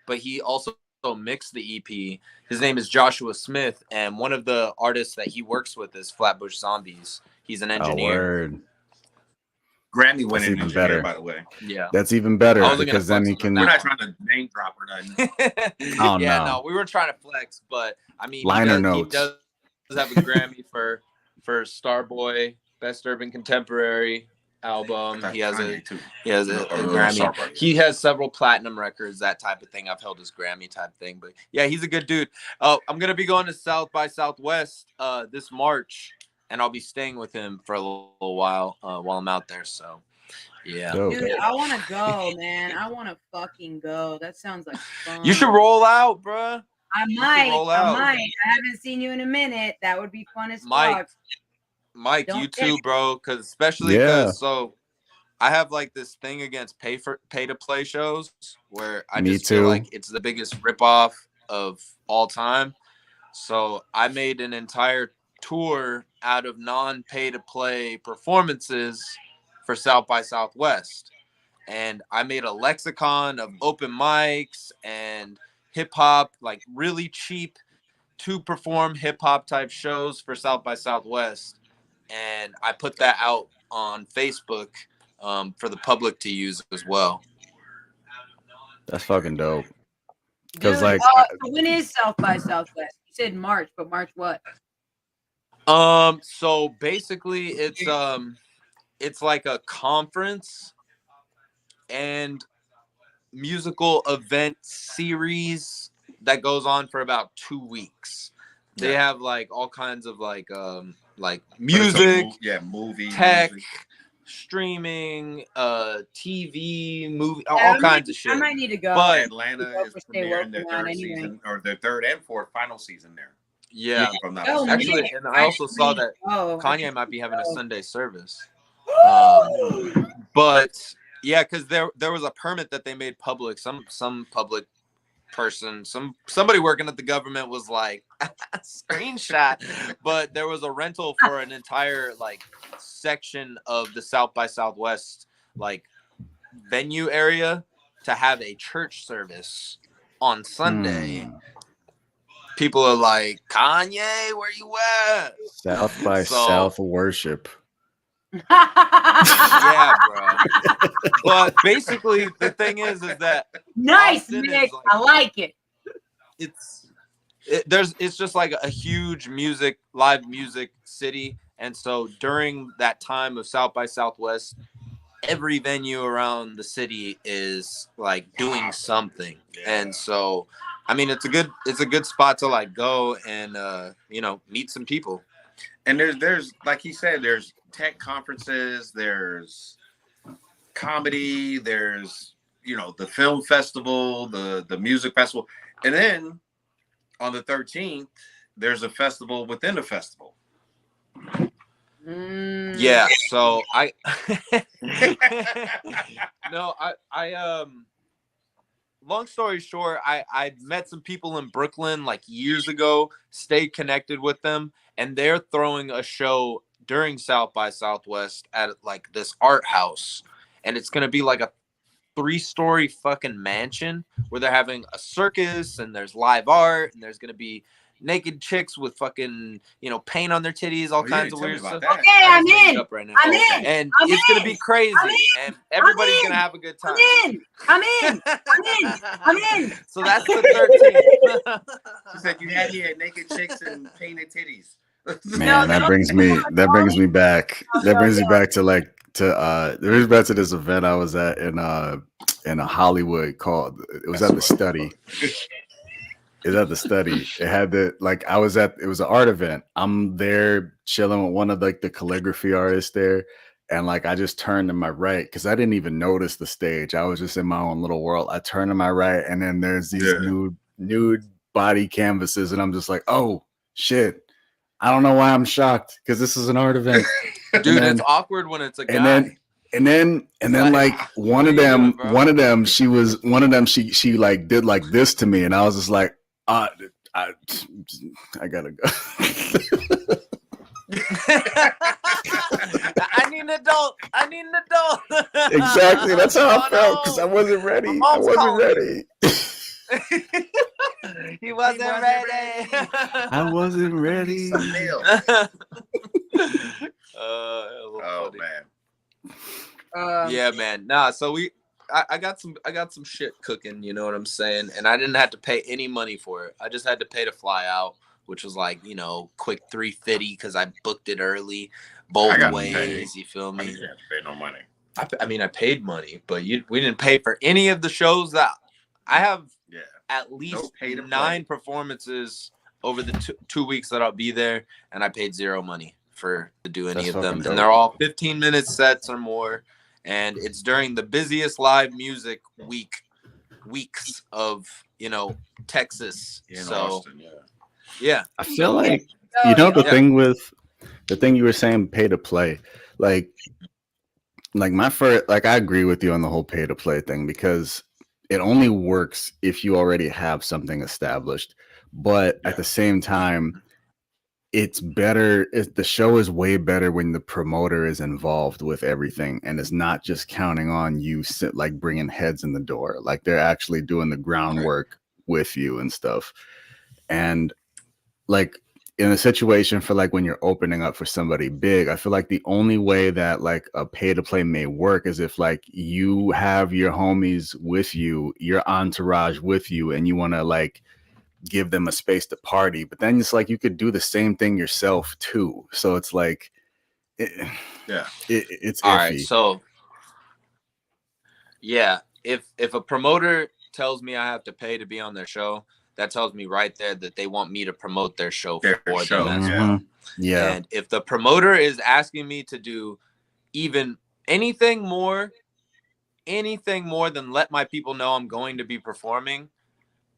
but he also mixed the EP. His name is Joshua Smith, and one of the artists that he works with is Flatbush Zombies. He's an Oh, engineer. word. Grammy winning even engineer, better. by the way. Yeah. That's even better I wasn't gonna because then flex he on can We're not trying to name drop or nothing. Oh, yeah, no. no, we weren't trying to flex, but I mean, Liner he notes. does have a Grammy for Starboy, Best Urban Contemporary album. He has a Grammy. Starboy. He has several platinum records, that type of thing. I've held his Grammy type thing, but yeah, he's a good dude. Oh, I'm gonna be going to South by Southwest this March, and I'll be staying with him for a little while I'm out there. So yeah, Dope. Dude, I want to go, man. I want to fucking go. That sounds like fun. you should roll out, bruh. I should might. roll I out. might. I haven't seen you in a minute. That would be fun as Mike, fuck. Mike, Don't you take too, it. bro. Especially Yeah. because I have like this thing against pay to play shows where I Me just feel too. like it's the biggest ripoff of all time. So I made an entire tour out of non-pay to play performances for South by Southwest. And I made a lexicon of open mics and hip hop, like really cheap to perform hip hop type shows for South by Southwest. And I put that out on Facebook for the public to use as well. That's fucking dope. Dude, Because like so when is South by Southwest? You said March, but March what? So basically it's like a conference and musical event series that goes on for about 2 weeks. They have like all kinds of like like But it's a music, movie, tech, music. streaming, TV, movie, Yeah, all kinds of shit. I might need to go. But Atlanta Go is for Stay premiering their Woke Man third anyway. season, or their third and fourth final season there. yeah, If I'm not Oh, mistaken. actually, man. and I also saw that Oh, Kanye might be having a Sunday service. oh. But yeah, because there was a permit that they made public. Some public person, somebody working at the government was like screenshot, but there was a rental for an entire like section of the South by Southwest like venue area to have a church service on Sunday. People are like, Kanye, where you at? South by So- South worship. Yeah, bro. But basically, the thing is that Nice, Austin is Nick. like- I like it. It's just like a huge live music city, and so during that time of South by Southwest, every venue around the city is like doing something. And so I mean it's a good spot to like go and meet some people. And there's like he said, there's tech conferences, there's comedy, there's the film festival, the music festival, and then on the 13th there's a festival within the festival. Yeah, so I long story short, I met some people in Brooklyn like years ago, stayed connected with them, and they're throwing a show during South by Southwest at like this art house, and it's gonna be like a 3-story fucking mansion where they're having a circus and there's live art and there's gonna be naked chicks with fucking paint on their titties, all kinds of weird stuff. Okay, I'm in. Right now. I'm in. And I'm it's in. gonna be crazy, and everybody's gonna have a good time. I'm in. So that's the 13th. She said you had here naked chicks and painted titties. Man, that brings me back. That brings me back to this event I was at in a Hollywood called. It was at the Study. It had it was an art event. I'm there chilling with one of like the calligraphy artists there. And like I just turned to my right because I didn't even notice the stage. I was just in my own little world. I turned to my right, and then there's these nude body canvases, and I'm just like, oh shit. I don't know why I'm shocked because this is an art event. Dude, it's awkward when it's a guy. And then like one of them, she like did like this to me, and I was just like, I gotta go. I need an adult. Exactly. That's how I felt because I wasn't ready. He wasn't ready. I wasn't ready. Oh man. Yeah, man. Nah, so I got some shit cooking, you know what I'm saying? And I didn't have to pay any money for it. I just had to pay to fly out, which was like, quick $350 because I booked it early, both ways. You feel me? I didn't have to pay no money. I mean, I paid money, but we didn't pay for any of the shows that I have. Yeah. At least 9 performances over the 2 weeks that I'll be there, and I paid zero money to do any of them. And they're all 15-minute sets or more, and it's during the busiest live music weeks of Texas. In Austin, yeah. I feel like the thing you were saying, pay to play, like my first, like I agree with you on the whole pay to play thing because it only works if you already have something established. But at the same time, it's better. The show is way better when the promoter is involved with everything and it's not just counting on you like bringing heads in the door. Like they're actually doing the groundwork with you and stuff. And like in a situation for like when you're opening up for somebody big, I feel like the only way that like a pay to play may work is if like you have your homies with you, your entourage with you, and you want to like give them a space to party. But then it's like you could do the same thing yourself too. So it's like, it's all iffy. right. So yeah, if a promoter tells me I have to pay to be on their show, that tells me right there that they want me to promote their show for them. Yeah. And if the promoter is asking me to do even anything more than let my people know I'm going to be performing,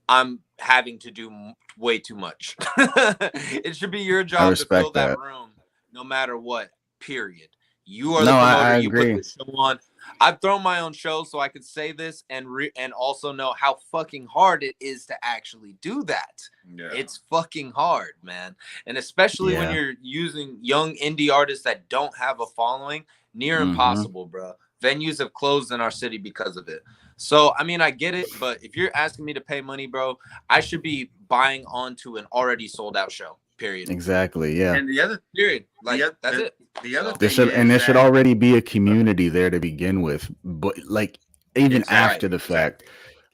I'm having to do way too much. It should be your job to fill that room no matter what, period. You are the promoter. You put the show on. I've thrown my own show, so I could say this and also know how fucking hard it is to actually do that. Yeah. It's fucking hard, man. And especially when you're using young indie artists that don't have a following, near impossible, bro. Venues have closed in our city because of it. So, I mean, I get it, but if you're asking me to pay money, bro, I should be buying onto an already sold out show. Period. Exactly. Yeah. And the other period, like that's it. The other thing there should already be a community there to begin with, but like even after the fact,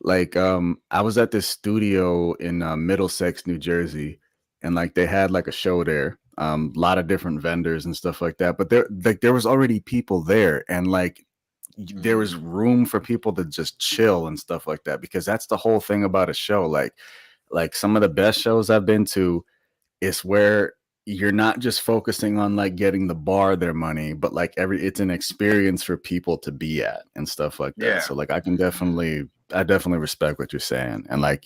like I was at this studio in Middlesex, New Jersey, and like they had like a show there, a lot of different vendors and stuff like that. But there was already people there, and like there was room for people to just chill and stuff like that, because that's the whole thing about a show. Like some of the best shows I've been to, is where you're not just focusing on like getting the bar their money, but like it's an experience for people to be at and stuff like that. Yeah. So like I definitely respect what you're saying, and like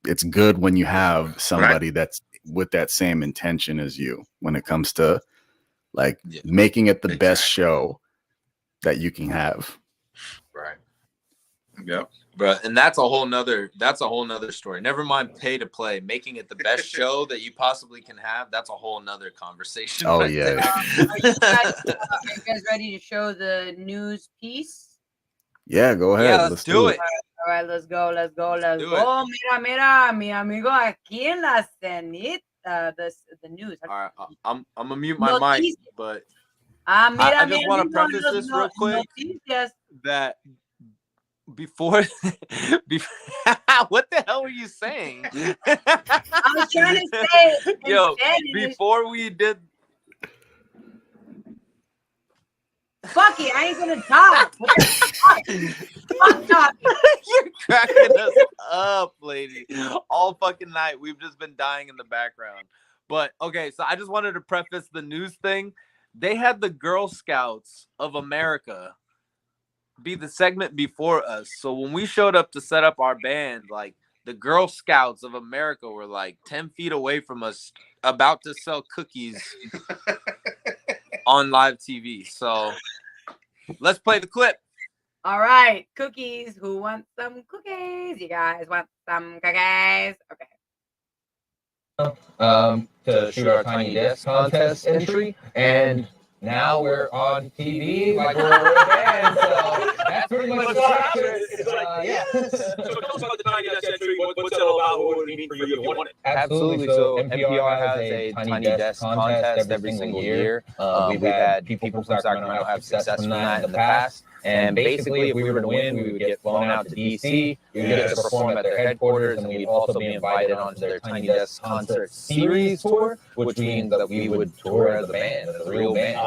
it's good when you have somebody that's with that same intention as you when it comes to like making it the best show that you can have. Right. Yep. But and that's a whole nother story. Never mind pay to play, making it the best show that you possibly can have. That's a whole nother conversation. Oh yeah. Are you guys ready to show the news piece? Yeah, go ahead. Yeah, let's do it. All right, let's go. Mira, mi amigo aquí en la cenita. The news. All right, I'm gonna mute my mic, but mira, I just want to preface this real quick that before what the hell were you saying? I was trying to say, yo, before we did. Fuck it, I ain't gonna talk. Fuck. You're cracking us up, lady. All fucking night. We've just been dying in the background. But okay, so I just wanted to preface the news thing. They had the Girl Scouts of America be the segment before us. So when we showed up to set up our band, like the Girl Scouts of America were like 10 feet away from us, about to sell cookies on live TV. So let's play the clip. All right, cookies. Who wants some cookies? You guys want some cookies? Okay. To shoot our Tiny Desk contest entry, and now we're on TV like we're a band, so that's pretty much the structure. Yeah. So tell us about the Tiny Desk entry. What's it all about? What would it mean for you if you won it? Absolutely. So NPR has a Tiny Desk contest every single year. We've had people from Sacramento have success from that in the past. And basically, if we were to win, we would get flown out to DC. We would get to perform at their headquarters, and we'd also be invited onto their Tiny Desk concert series tour, which means that we would tour as a band, as a real band.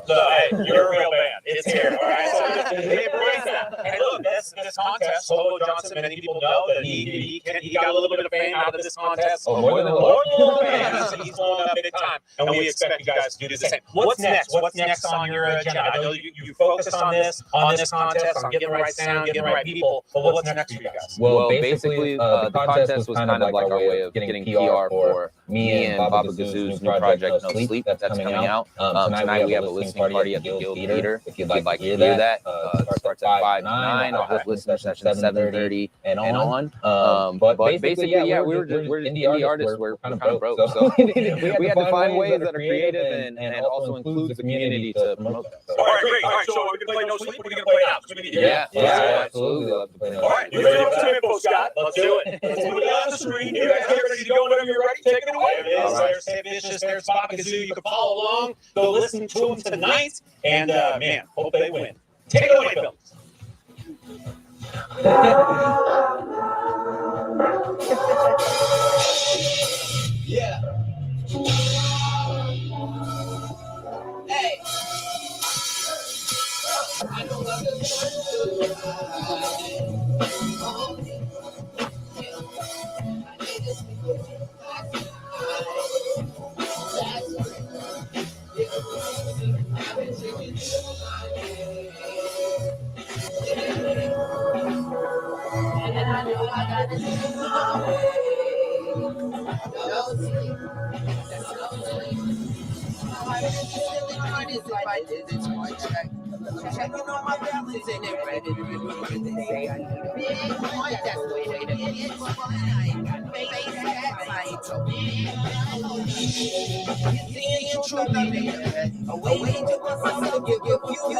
So, hey, you're a real band. It's here, all right? So embrace that. And look, this contest, Solo Johnson, many people know that he got a little bit of fame out of this contest. Oh, more than a little bit. So he's blowing up big time, and we expect you guys to do the same. What's next? What's next on your agenda? I know you focused on this contest, on getting the right sound, getting the right people. But what's next for you guys? Well, basically, the contest was kind of like our way of getting PR for me and Baba Gazoo's new project, No Sleep, that's coming out. Tonight we have a listening party at the Guild Theater. If you'd like to hear that, it starts at 5 to 9. I'll have listener session at 7:30 and on. But basically, yeah, we're indie artists. We're kind of broke. So we had to find ways that are creative and also includes the community to promote that. All right, great. All right, so we're going to play No Sleep. We're going to play it out. Yeah, absolutely. Love to play No Sleep. All right, you ready for some info, Scott? Let's do it. Let's put it on the screen. You guys get ready to go whenever you're ready. Take it away. There's Hey Vicious, there's Baba Gazoo. You can follow along. Go listen to them tonight. And, man, hope they win. Take it away, Bill. Yeah. Hey. I know what I'm doing. know I gotta take my way. No sleep, that's no sleep. My mind is if I did this one check. I'm checking on my balance and it ready to be moving. They say I need a big point, that's the way to get it. I ain't got face hats, I ain't so seeing truth, I made a bet. A way to myself to give you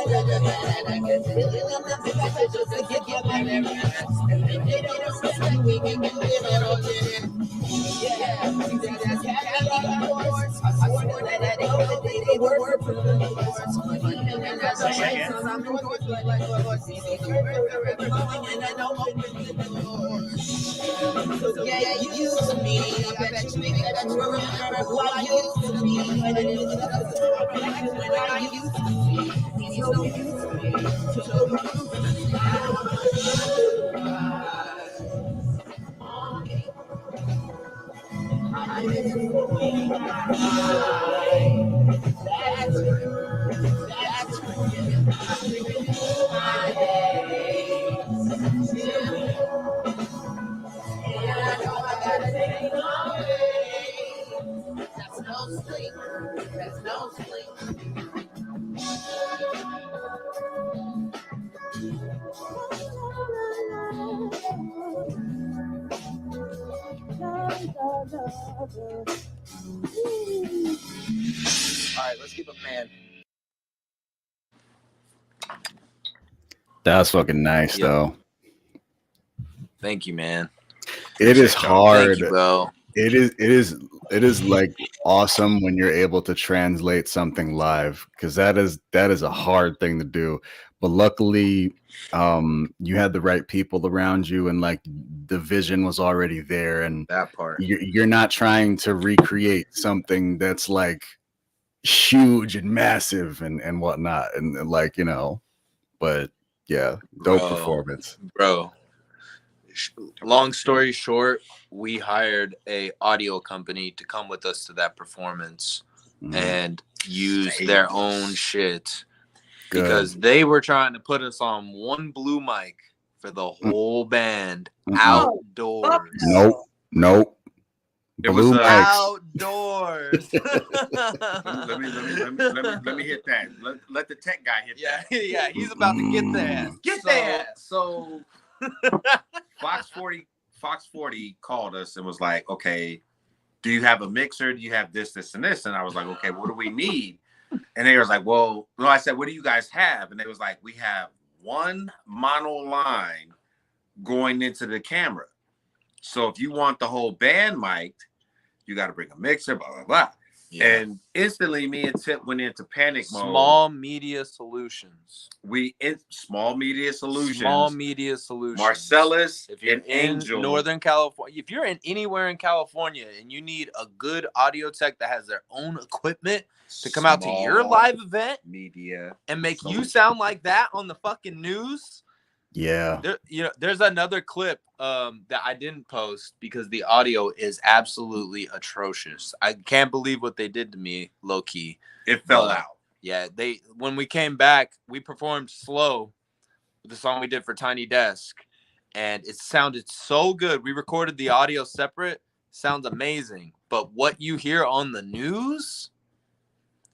that I guess it really nothing just to get my rest. And if they don't respect, we can live it or live it. Yeah, that's happy, of course. I swore that they were for the course. And that's a chance, I'm going to like and I don't open the doors. Yeah, you used to me. I bet you think that you remember who I used to be. When I used to be, he's no use to me. I'm in the way. That's my day. And I know I gotta take my way. That's no sleep. That's no sleep. All right, let's keep it, man. That's fucking nice, Yeah. though. Thank you, man. It is hard. Thank you, bro. It is like awesome when you're able to translate something live, because that is a hard thing to do. But luckily, you had the right people around you, and like the vision was already there, and That part. you're not trying to recreate something that's like huge and massive and whatnot, and like, you know, but yeah, dope Bro. performance. Bro, long story short, we hired a audio company to come with us to that performance and use their own shit. Good. Because they were trying to put us on one blue mic for the whole band outdoors. Nope. It was Blue mics. Outdoors. let me hit that. Let the tech guy hit that. Yeah, he's about to get that. Get that. So Fox 40 called us and was like, okay, do you have a mixer? Do you have this, and this? And I was like, okay, what do we need? And they was like, well, no, I said, what do you guys have? And they was like, we have one mono line going into the camera. So if you want the whole band mic'd, you got to bring a mixer, blah, blah, blah. Yeah. And instantly me and Tip went into panic mode. Small Media Solutions. Small Media Solutions. Marcellus, if you're in Angel. Northern California, if you're in anywhere in California and you need a good audio tech that has their own equipment to come out to your live event media and make you sound like that on the fucking news. Yeah. There's another clip that I didn't post because the audio is absolutely atrocious. I can't believe what they did to me, low key. It fell out. Yeah, when we came back, we performed Slow, the song we did for Tiny Desk, and it sounded so good. We recorded the audio separate. Sounds amazing. But what you hear on the news,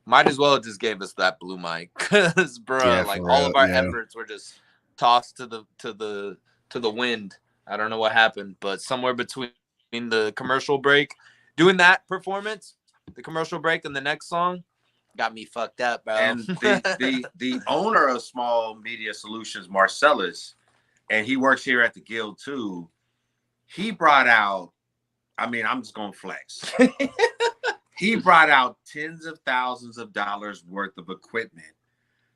might as well just gave us that blue mic. Cause all of our efforts were just tossed to the wind. I don't know what happened, but somewhere between the commercial break, doing that performance, the commercial break, and the next song, got me fucked up, bro. And the owner of Small Media Solutions, Marcellus, and he works here at the Guild too. He brought out, I'm just gonna flex. He brought out tens of thousands of dollars worth of equipment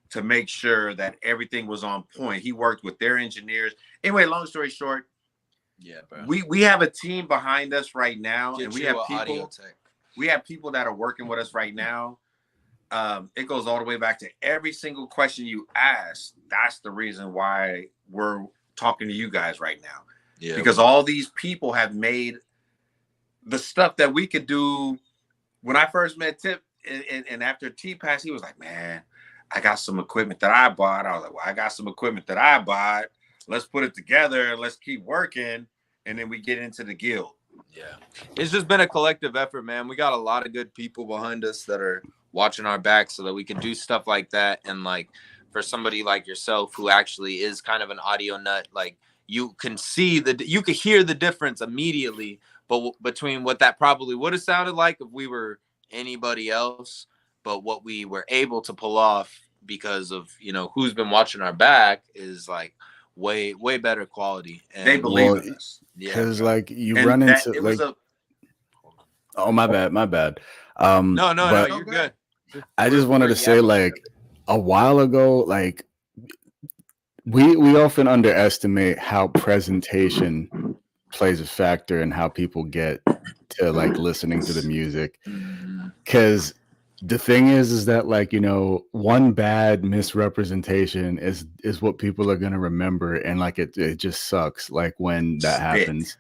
to make sure that everything was on point. He worked with their engineers. Anyway, long story short, yeah, bro. We have a team behind us right now, and we have people that are working with us right now. It goes all the way back to every single question you asked. That's the reason why we're talking to you guys right now. Yeah, because all these people have made the stuff that we could do. When I first met Tip, and after T passed, he was like, man, I got some equipment that I bought. I was like, well, I got some equipment that I bought. let's put it together and let's keep working. And then we get into the guild. Yeah. It's just been a collective effort, man. We got a lot of good people behind us that are watching our back so that we can do stuff like that. And like for somebody like yourself who actually is kind of an audio nut, like you can hear the difference immediately, but between what that probably would have sounded like if we were anybody else, but what we were able to pull off because of, who's been watching our back is like way better quality. And They believe in us. Because like you And run that, into it like, was a oh my bad. No, but you're good. I just wanted to say, like, a while ago, like we often underestimate how presentation plays a factor in how people get to like listening to the music. Because the thing is that like, one bad misrepresentation is what people are gonna remember, and like it just sucks like when that happens.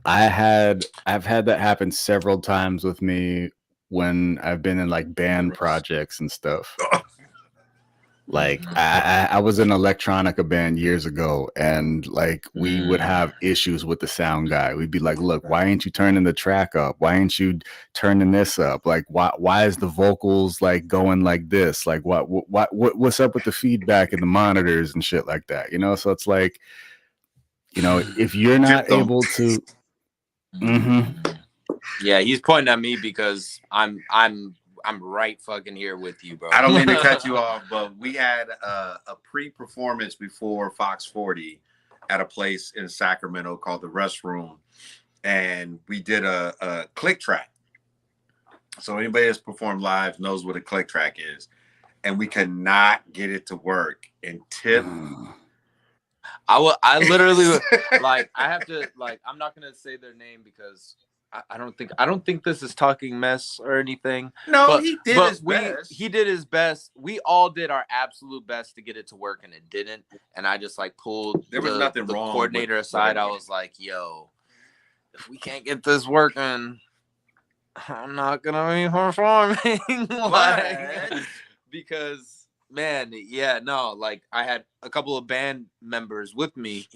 I've had that happen several times with me when I've been in like band projects and stuff. Like I was in an electronica band years ago, and like we would have issues with the sound guy. We'd be like, "Look, why ain't you turning the track up? Why ain't you turning this up? Like, why is the vocals like going like this? Like, what's up with the feedback and the monitors and shit like that? So it's like, if you're not able to, Yeah, he's pointing at me because I'm right fucking here with you, bro. I don't mean to cut you off, but we had a pre-performance before Fox 40 at a place in Sacramento called the Restroom, and we did a click track. So anybody that's performed live knows what a click track is, and we could not get it to work. And Tip, I literally like I have to like I'm not gonna say their name because I don't think this is talking mess or anything. No, but, he did but his best. He did his best. We all did our absolute best to get it to work, and it didn't. And I just like pulled there was nothing the wrong coordinator aside. I was like, "Yo, if we can't get this working, I'm not gonna be performing." Because man, yeah, no, like I had a couple of band members with me,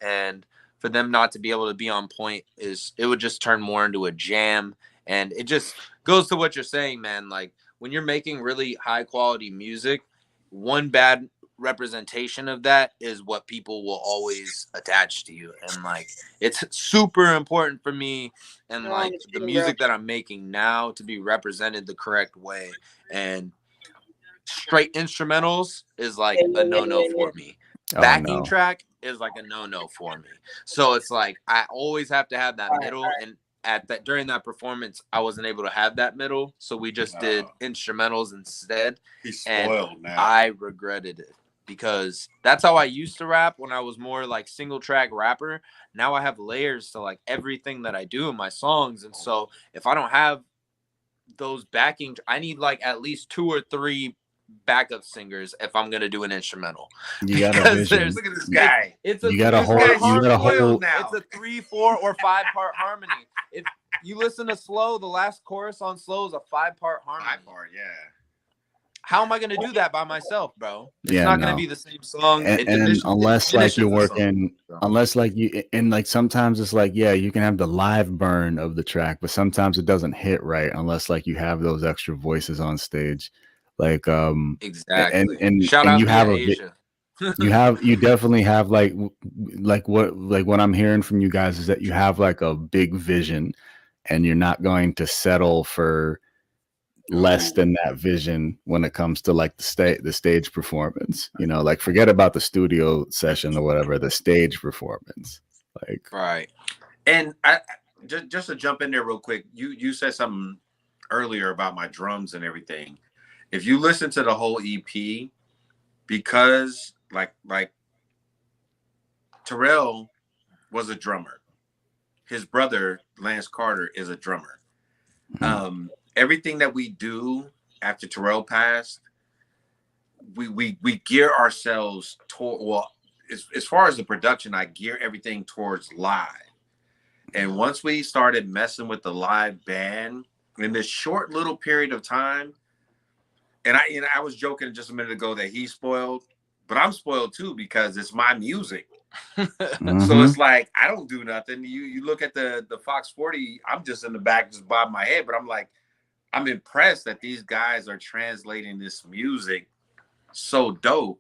and for them not to be able to be on point it would just turn more into a jam. And it just goes to what you're saying, man. Like when you're making really high quality music, one bad representation of that is what people will always attach to you. And like it's super important for me and like the music that I'm making now to be represented the correct way. And straight instrumentals is like a no for me. Backing track is like a no for me. So it's like I always have to have that middle, and during that performance I wasn't able to have that middle, so we just did instrumentals instead. He's spoiled now. I regretted it because that's how I used to rap when I was more like single track rapper. Now I have layers to like everything that I do in my songs, and so if I don't have those backing, I need like at least 2 or 3 backup singers if I'm gonna do an instrumental. You got a vision. Look at this guy. It's you got a whole. It's a 3, 4, or 5-part harmony. If you listen to Slow, the last chorus on Slow is a 5-part harmony. 5-part, yeah. How am I gonna do that by myself, bro? It's not gonna be the same song. And unless like you're working, unless like you, and like sometimes it's like, yeah, you can have the live burn of the track, but sometimes it doesn't hit right unless like you have those extra voices on stage. Like exactly. And shout out you have Asia. you definitely have like what I'm hearing from you guys is that you have like a big vision, and you're not going to settle for less than that vision when it comes to like the stage performance. Like forget about the studio session or whatever, the stage performance. Like right. And I just to jump in there real quick, you said something earlier about my drums and everything. If you listen to the whole EP, because like Terrell was a drummer, his brother Lance Carter is a drummer. Everything that we do after Terrell passed, we gear ourselves toward, well, as far as the production, I gear everything towards live. And once we started messing with the live band in this short little period of time, and I was joking just a minute ago that he's spoiled, but I'm spoiled too because it's my music. So it's like I don't do nothing. You look at the Fox 40, I'm just in the back just bobbing my head, but I'm like, I'm impressed that these guys are translating this music so dope,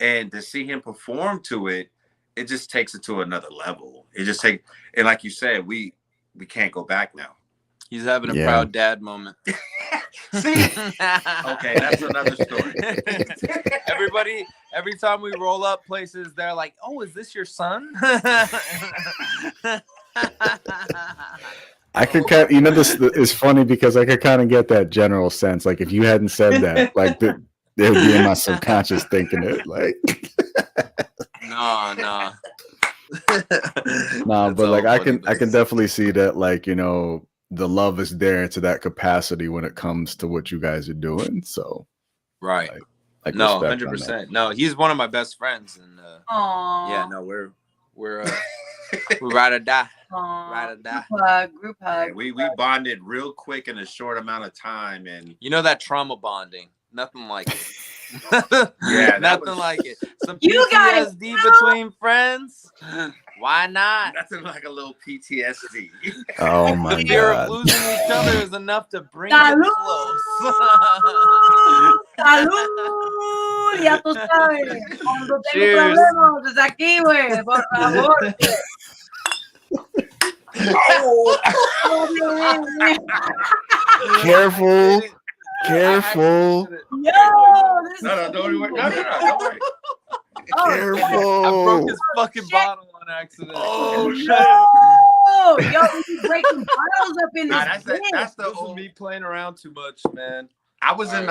and to see him perform to it, it just takes it to another level. It just take, and like you said, we can't go back now. He's having a proud dad moment. See? Okay, that's another story. Everybody, every time we roll up places, they're like, "Oh, is this your son?" I could kind, you know, this is funny because I could kind of get that general sense. Like if you hadn't said that, like it would be in my subconscious thinking it. Like, no. nah, but like I can definitely see that. Like, you know, the love is there to that capacity when it comes to what you guys are doing. So, right. Like no, 100%. No, he's one of my best friends, and yeah, no, we're ride or die. Ride or die. Group hug. Yeah, we bonded real quick in a short amount of time, and you know that trauma bonding, nothing like it. Yeah, nothing like it. Some PTSD between friends. Why not? Nothing like a little PTSD. Oh my The fear god! of losing each other is enough to bring it close. Salud, ya tú sabes. Cuando tengo problemas, desde aquí, güey, por favor. Careful. Careful. Yo, this No, don't worry. No, don't worry. Careful. I broke his fucking bottle on accident. Oh shit. yo, you breaking bottles up in Nah, this. that's the This is me playing around too much, man. I was in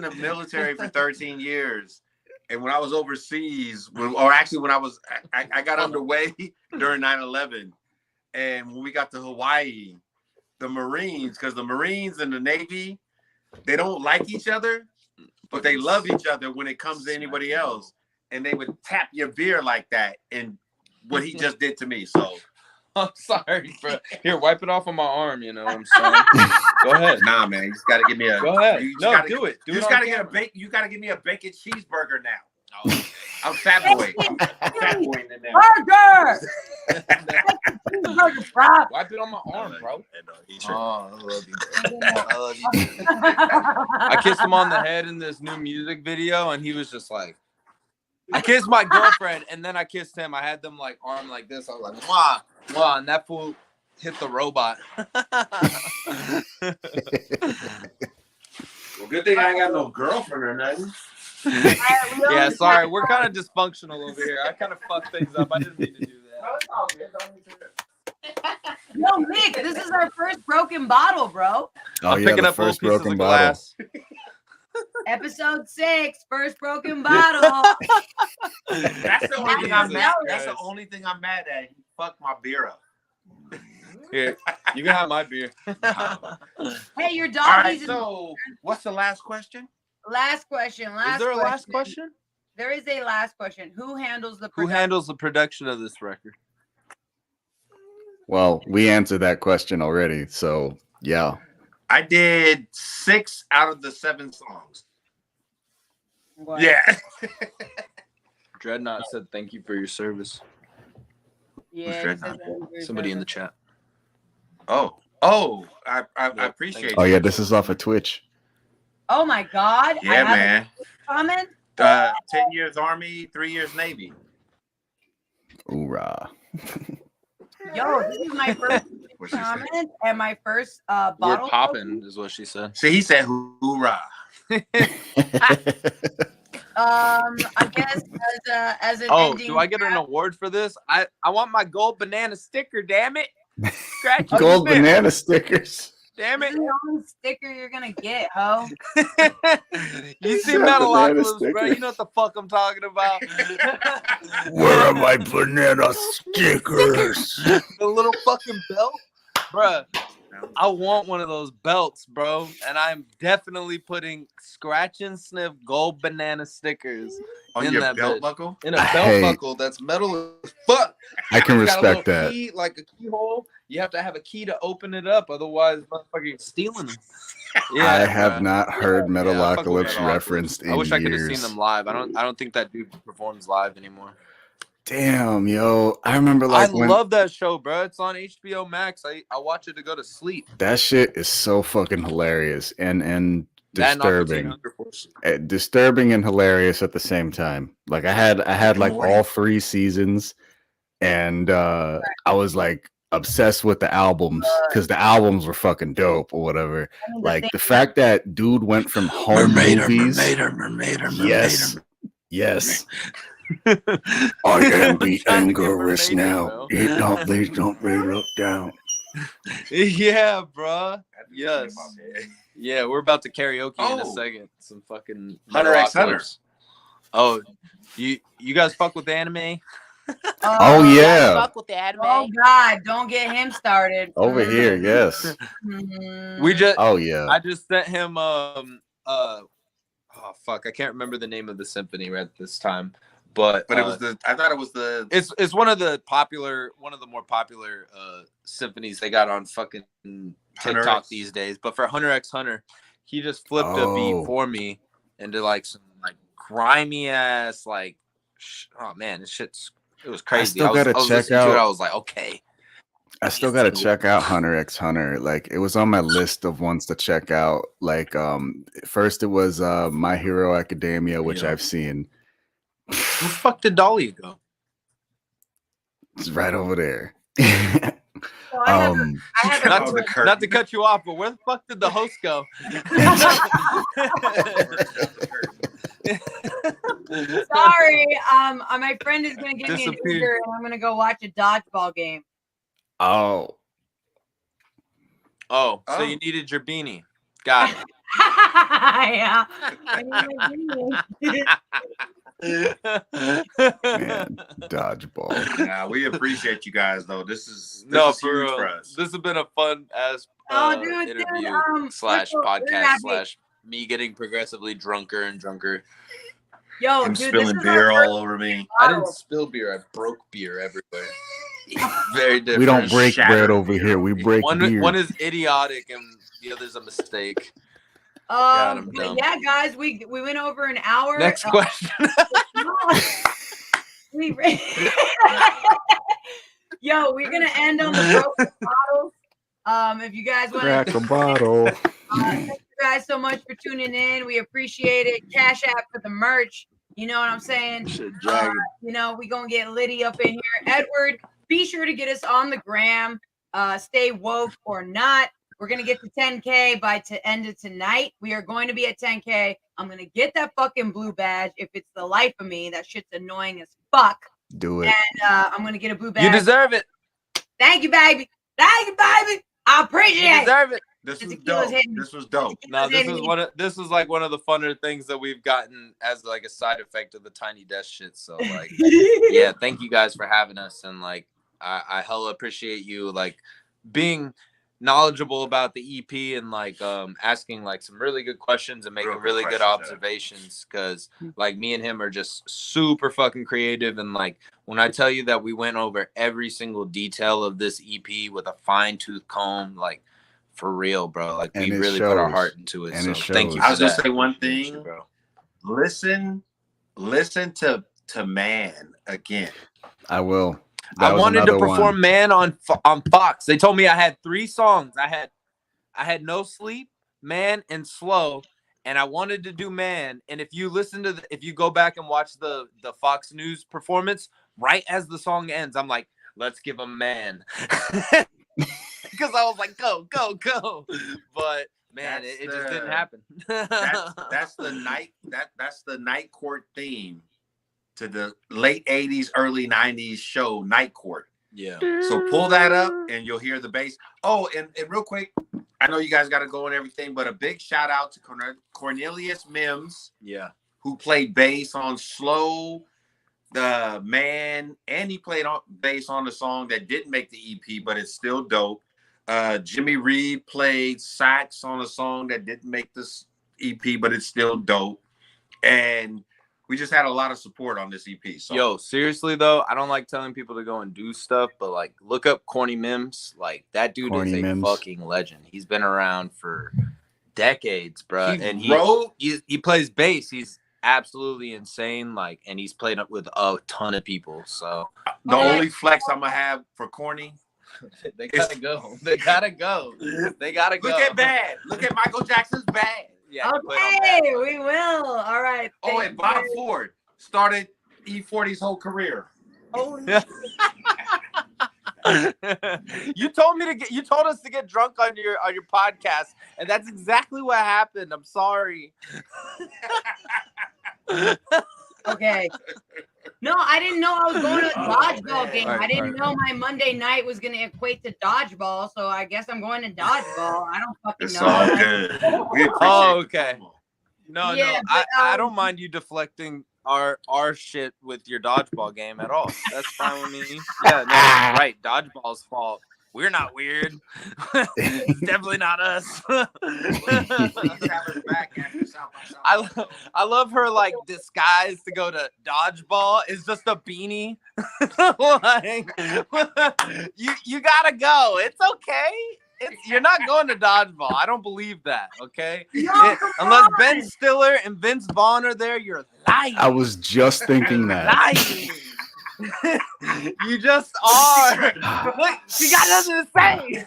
the military for 13 years, and when I was overseas, when I got underway during 9/11, and when we got to Hawaii, the Marines, because the Marines and the Navy, they don't like each other, but they love each other when it comes to anybody else, and they would tap your beer like that, and what he just did to me. So I'm sorry, bro. Here, wipe it off on my arm. You know what I'm saying? Go ahead. nah, man, you just gotta give me a. Go ahead. You just No, gotta, do it. You just gotta get a bacon. You gotta give me a bacon cheeseburger now. Oh, I'm fat boy. I'm fat boy in there. Burger! Cheeseburger, bro. Wipe it on my arm, bro. Oh, I love you, bro. I love you. I kissed him on the head in this new music video, and he was just like, I kissed my girlfriend, and then I kissed him. I had them like arm like this. I was like, mwah, mwah, and that fool hit the robot. Well, good thing I ain't got no girlfriend or nothing. Yeah, sorry. We're kind of dysfunctional over here. I kind of fucked things up. I didn't mean to do that. Yo, Nick, this is our first broken bottle, bro. Oh, I'm yeah, picking the up first little pieces broken of bottle. glass. Episode 6, first broken bottle. That's the only thing I'm mad. That's the only thing I'm mad at. He fucked my beer up. Here, you can have my beer. Hey, your dog. All right, so what's the last question? Last question. Is there a last question? There is a last question. Who handles the Who production? handles the production of this record? Well, we answered that question already. So yeah. I did 6 out of the 7 songs. What? Yeah. Dreadnought said thank you for your service. Yeah. Somebody in the chat. Oh, I appreciate it. Oh yeah, this is off of Twitch. Oh my God. Yeah, man. Comment. 10 years Army, 3 years Navy. Hoorah. Yo, this is my first comment and my first bottle. We're popping, is what she said. See, he said hoorah. I guess as an ending. Do I get an award for this? I want my gold banana sticker, damn it. Scratch Gold banana stickers. Damn This it. is the only sticker you're gonna get, ho. You see Metalocalypse, bro. You know what the fuck I'm talking about. Where are my banana stickers? The little fucking belt. Bruh, I want one of those belts, bro. And I'm definitely putting scratch and sniff gold banana stickers On in your that belt bitch. buckle? In a belt buckle that's metal as fuck. I can It's got a respect little that. key, like a keyhole. You have to have a key to open it up, otherwise, motherfucker, you're stealing them. I have bruh. not heard I fuck with Metalocalypse Metalocalypse. referenced in I wish I could have years. seen them live. I don't think that dude performs live anymore. Damn, yo. I remember I like when love that show, bro. It's on HBO Max. I watch it to go to sleep. that shit is so fucking hilarious and That and Aqua Teen disturbing. Hunger Force. Disturbing and hilarious at the same time. Like I had like all 3 seasons, and I was like obsessed with the albums because the albums were fucking dope or whatever. Like the fact that dude went from home movies. Yes. I am the Angerous now. Please don't bring it down. Yeah, bro. Yes. Yeah, we're about to karaoke in a second. Some fucking Hunter x Hunter. Oh, you guys fuck with anime? Oh yeah. Fuck with the anime. Oh God, don't get him started. Over here, yes. We just. Oh yeah. I just sent him. Oh fuck, I can't remember the name of the symphony right this time. But it was I thought it was the. It's one of the more popular symphonies they got on fucking TikTok these days. But for Hunter x Hunter, he just flipped a beat for me into like some like grimy ass like. Oh man, it was crazy. I was check out. I was like, okay. I still gotta check out Hunter x Hunter. Like it was on my list of ones to check out. Like first it was My Hero Academia, which I've seen. Where the fuck did Dolly go? It's right over there. Not to cut you off, but where the fuck did the host go? Sorry, my friend is gonna give me an Uber, and I'm gonna go watch a dodgeball game. Oh, so you needed your beanie. Got it. Yeah. Man, dodgeball. Yeah, we appreciate you guys though. This is for huge real. For us. This has been a fun ass interview slash podcast slash me getting progressively drunker and drunker. Yo, I'm dude, spilling beer all over me. I didn't spill beer. I broke beer everywhere. Very different. We don't break bread over here. We break beer. One is idiotic and the other's a mistake. Yeah, guys, we went over an hour. Next question. Yo, we're gonna end on the broken bottles. If you guys want to crack a bottle. Thank you guys so much for tuning in. We appreciate it. Cash App for the merch. You know what I'm saying? We gonna get Liddy up in here. Edward, be sure to get us on the gram. Stay woke or not. We're going to get to 10K by end of tonight. We are going to be at 10K. I'm going to get that fucking blue badge. If it's the life of me, that shit's annoying as fuck. Do it. And I'm going to get a blue badge. You deserve it. Thank you, baby. Thank you, baby. I appreciate it. You deserve it. This was dope. This was dope. No, this is like one of the funner things that we've gotten as like a side effect of the Tiny Desk shit. So like, yeah, thank you guys for having us. And like, I hella appreciate you like being knowledgeable about the EP and like asking like some really good questions and making really good observations, because like me and him are just super fucking creative. And like when I tell you that we went over every single detail of this EP with a fine-tooth comb, like for real, bro, like we really put our heart into it. And so thank you. I was gonna say one thing, bro. Listen to Man again. I will. I wanted to perform Man on Fox. They told me I had 3 songs. I had No Sleep, Man, and Slow, and I wanted to do Man. And if you listen to if you go back and watch the Fox News performance, right as the song ends, I'm like, let's give him Man, because I was like, go. But man, it just didn't happen. that's the night court theme to the late 80s, early 90s show Night Court. Yeah. So pull that up and you'll hear the bass. Oh, and real quick, I know you guys got to go and everything, but a big shout out to Cornelius Mims. Yeah. Who played bass on Slow, the Man, and he played bass on the song that didn't make the EP, but it's still dope. Jimmy Reed played sax on a song that didn't make this EP, but it's still dope. And we just had a lot of support on this EP. So. Yo, seriously though, I don't like telling people to go and do stuff, but like look up Corny Mims. Like that dude is a fucking legend. He's been around for decades, bro. He plays bass. absolutely insane. Like, and he's played up with a ton of people. So the only flex I'm gonna have for corny. they gotta go. They gotta go. They gotta go. Look at Bad. Look at Michael Jackson's Bad. Yeah. Okay, we will. All right. Oh, and Bob Ford started E40's whole career. Holy You told us to get drunk on your podcast, and that's exactly what happened. I'm sorry. Okay. No, I didn't know I was going to a dodgeball game. I didn't know my Monday night was going to equate to dodgeball, so I guess I'm going to dodgeball. I don't fucking It's know. all good. We appreciate Okay. No, Yeah, no, but, I don't mind you deflecting our shit with your dodgeball game at all. That's fine with me. Yeah, no, right. Dodgeball's fault. We're not weird. It's definitely not us. I love her like disguise to go to dodgeball is just a beanie. Like, you gotta go. It's okay. You're not going to dodgeball. I don't believe that. Okay. No, Unless Ben Stiller and Vince Vaughn are there, you're lying. I was just thinking that. Lying. You just are. Look, she got nothing to say.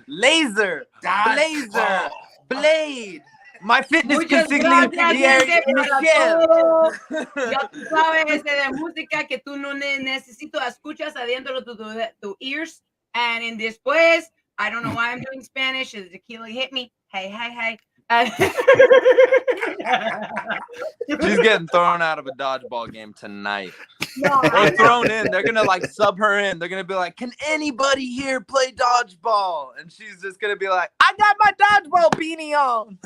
Laser, blazer, blade. My fitness Muchas consignee. gracias, gente, para todo. Ya tú sabes ese de música que tú no necesito escuchas adentro de tu ears. And in después, I don't know why I'm doing Spanish. The tequila hit me. Hey, hey, hey. She's getting thrown out of a dodgeball game tonight. No, Or thrown in. They're gonna like sub her in. They're gonna be like, "Can anybody here play dodgeball?" And she's just gonna be like, "I got my dodgeball beanie on."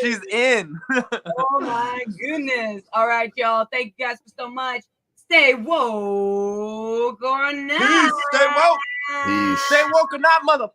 She's in. Oh my goodness. All right, y'all. Thank you guys so much. Stay woke or not. Stay woke. Peace. Stay woke or not, motherfucker.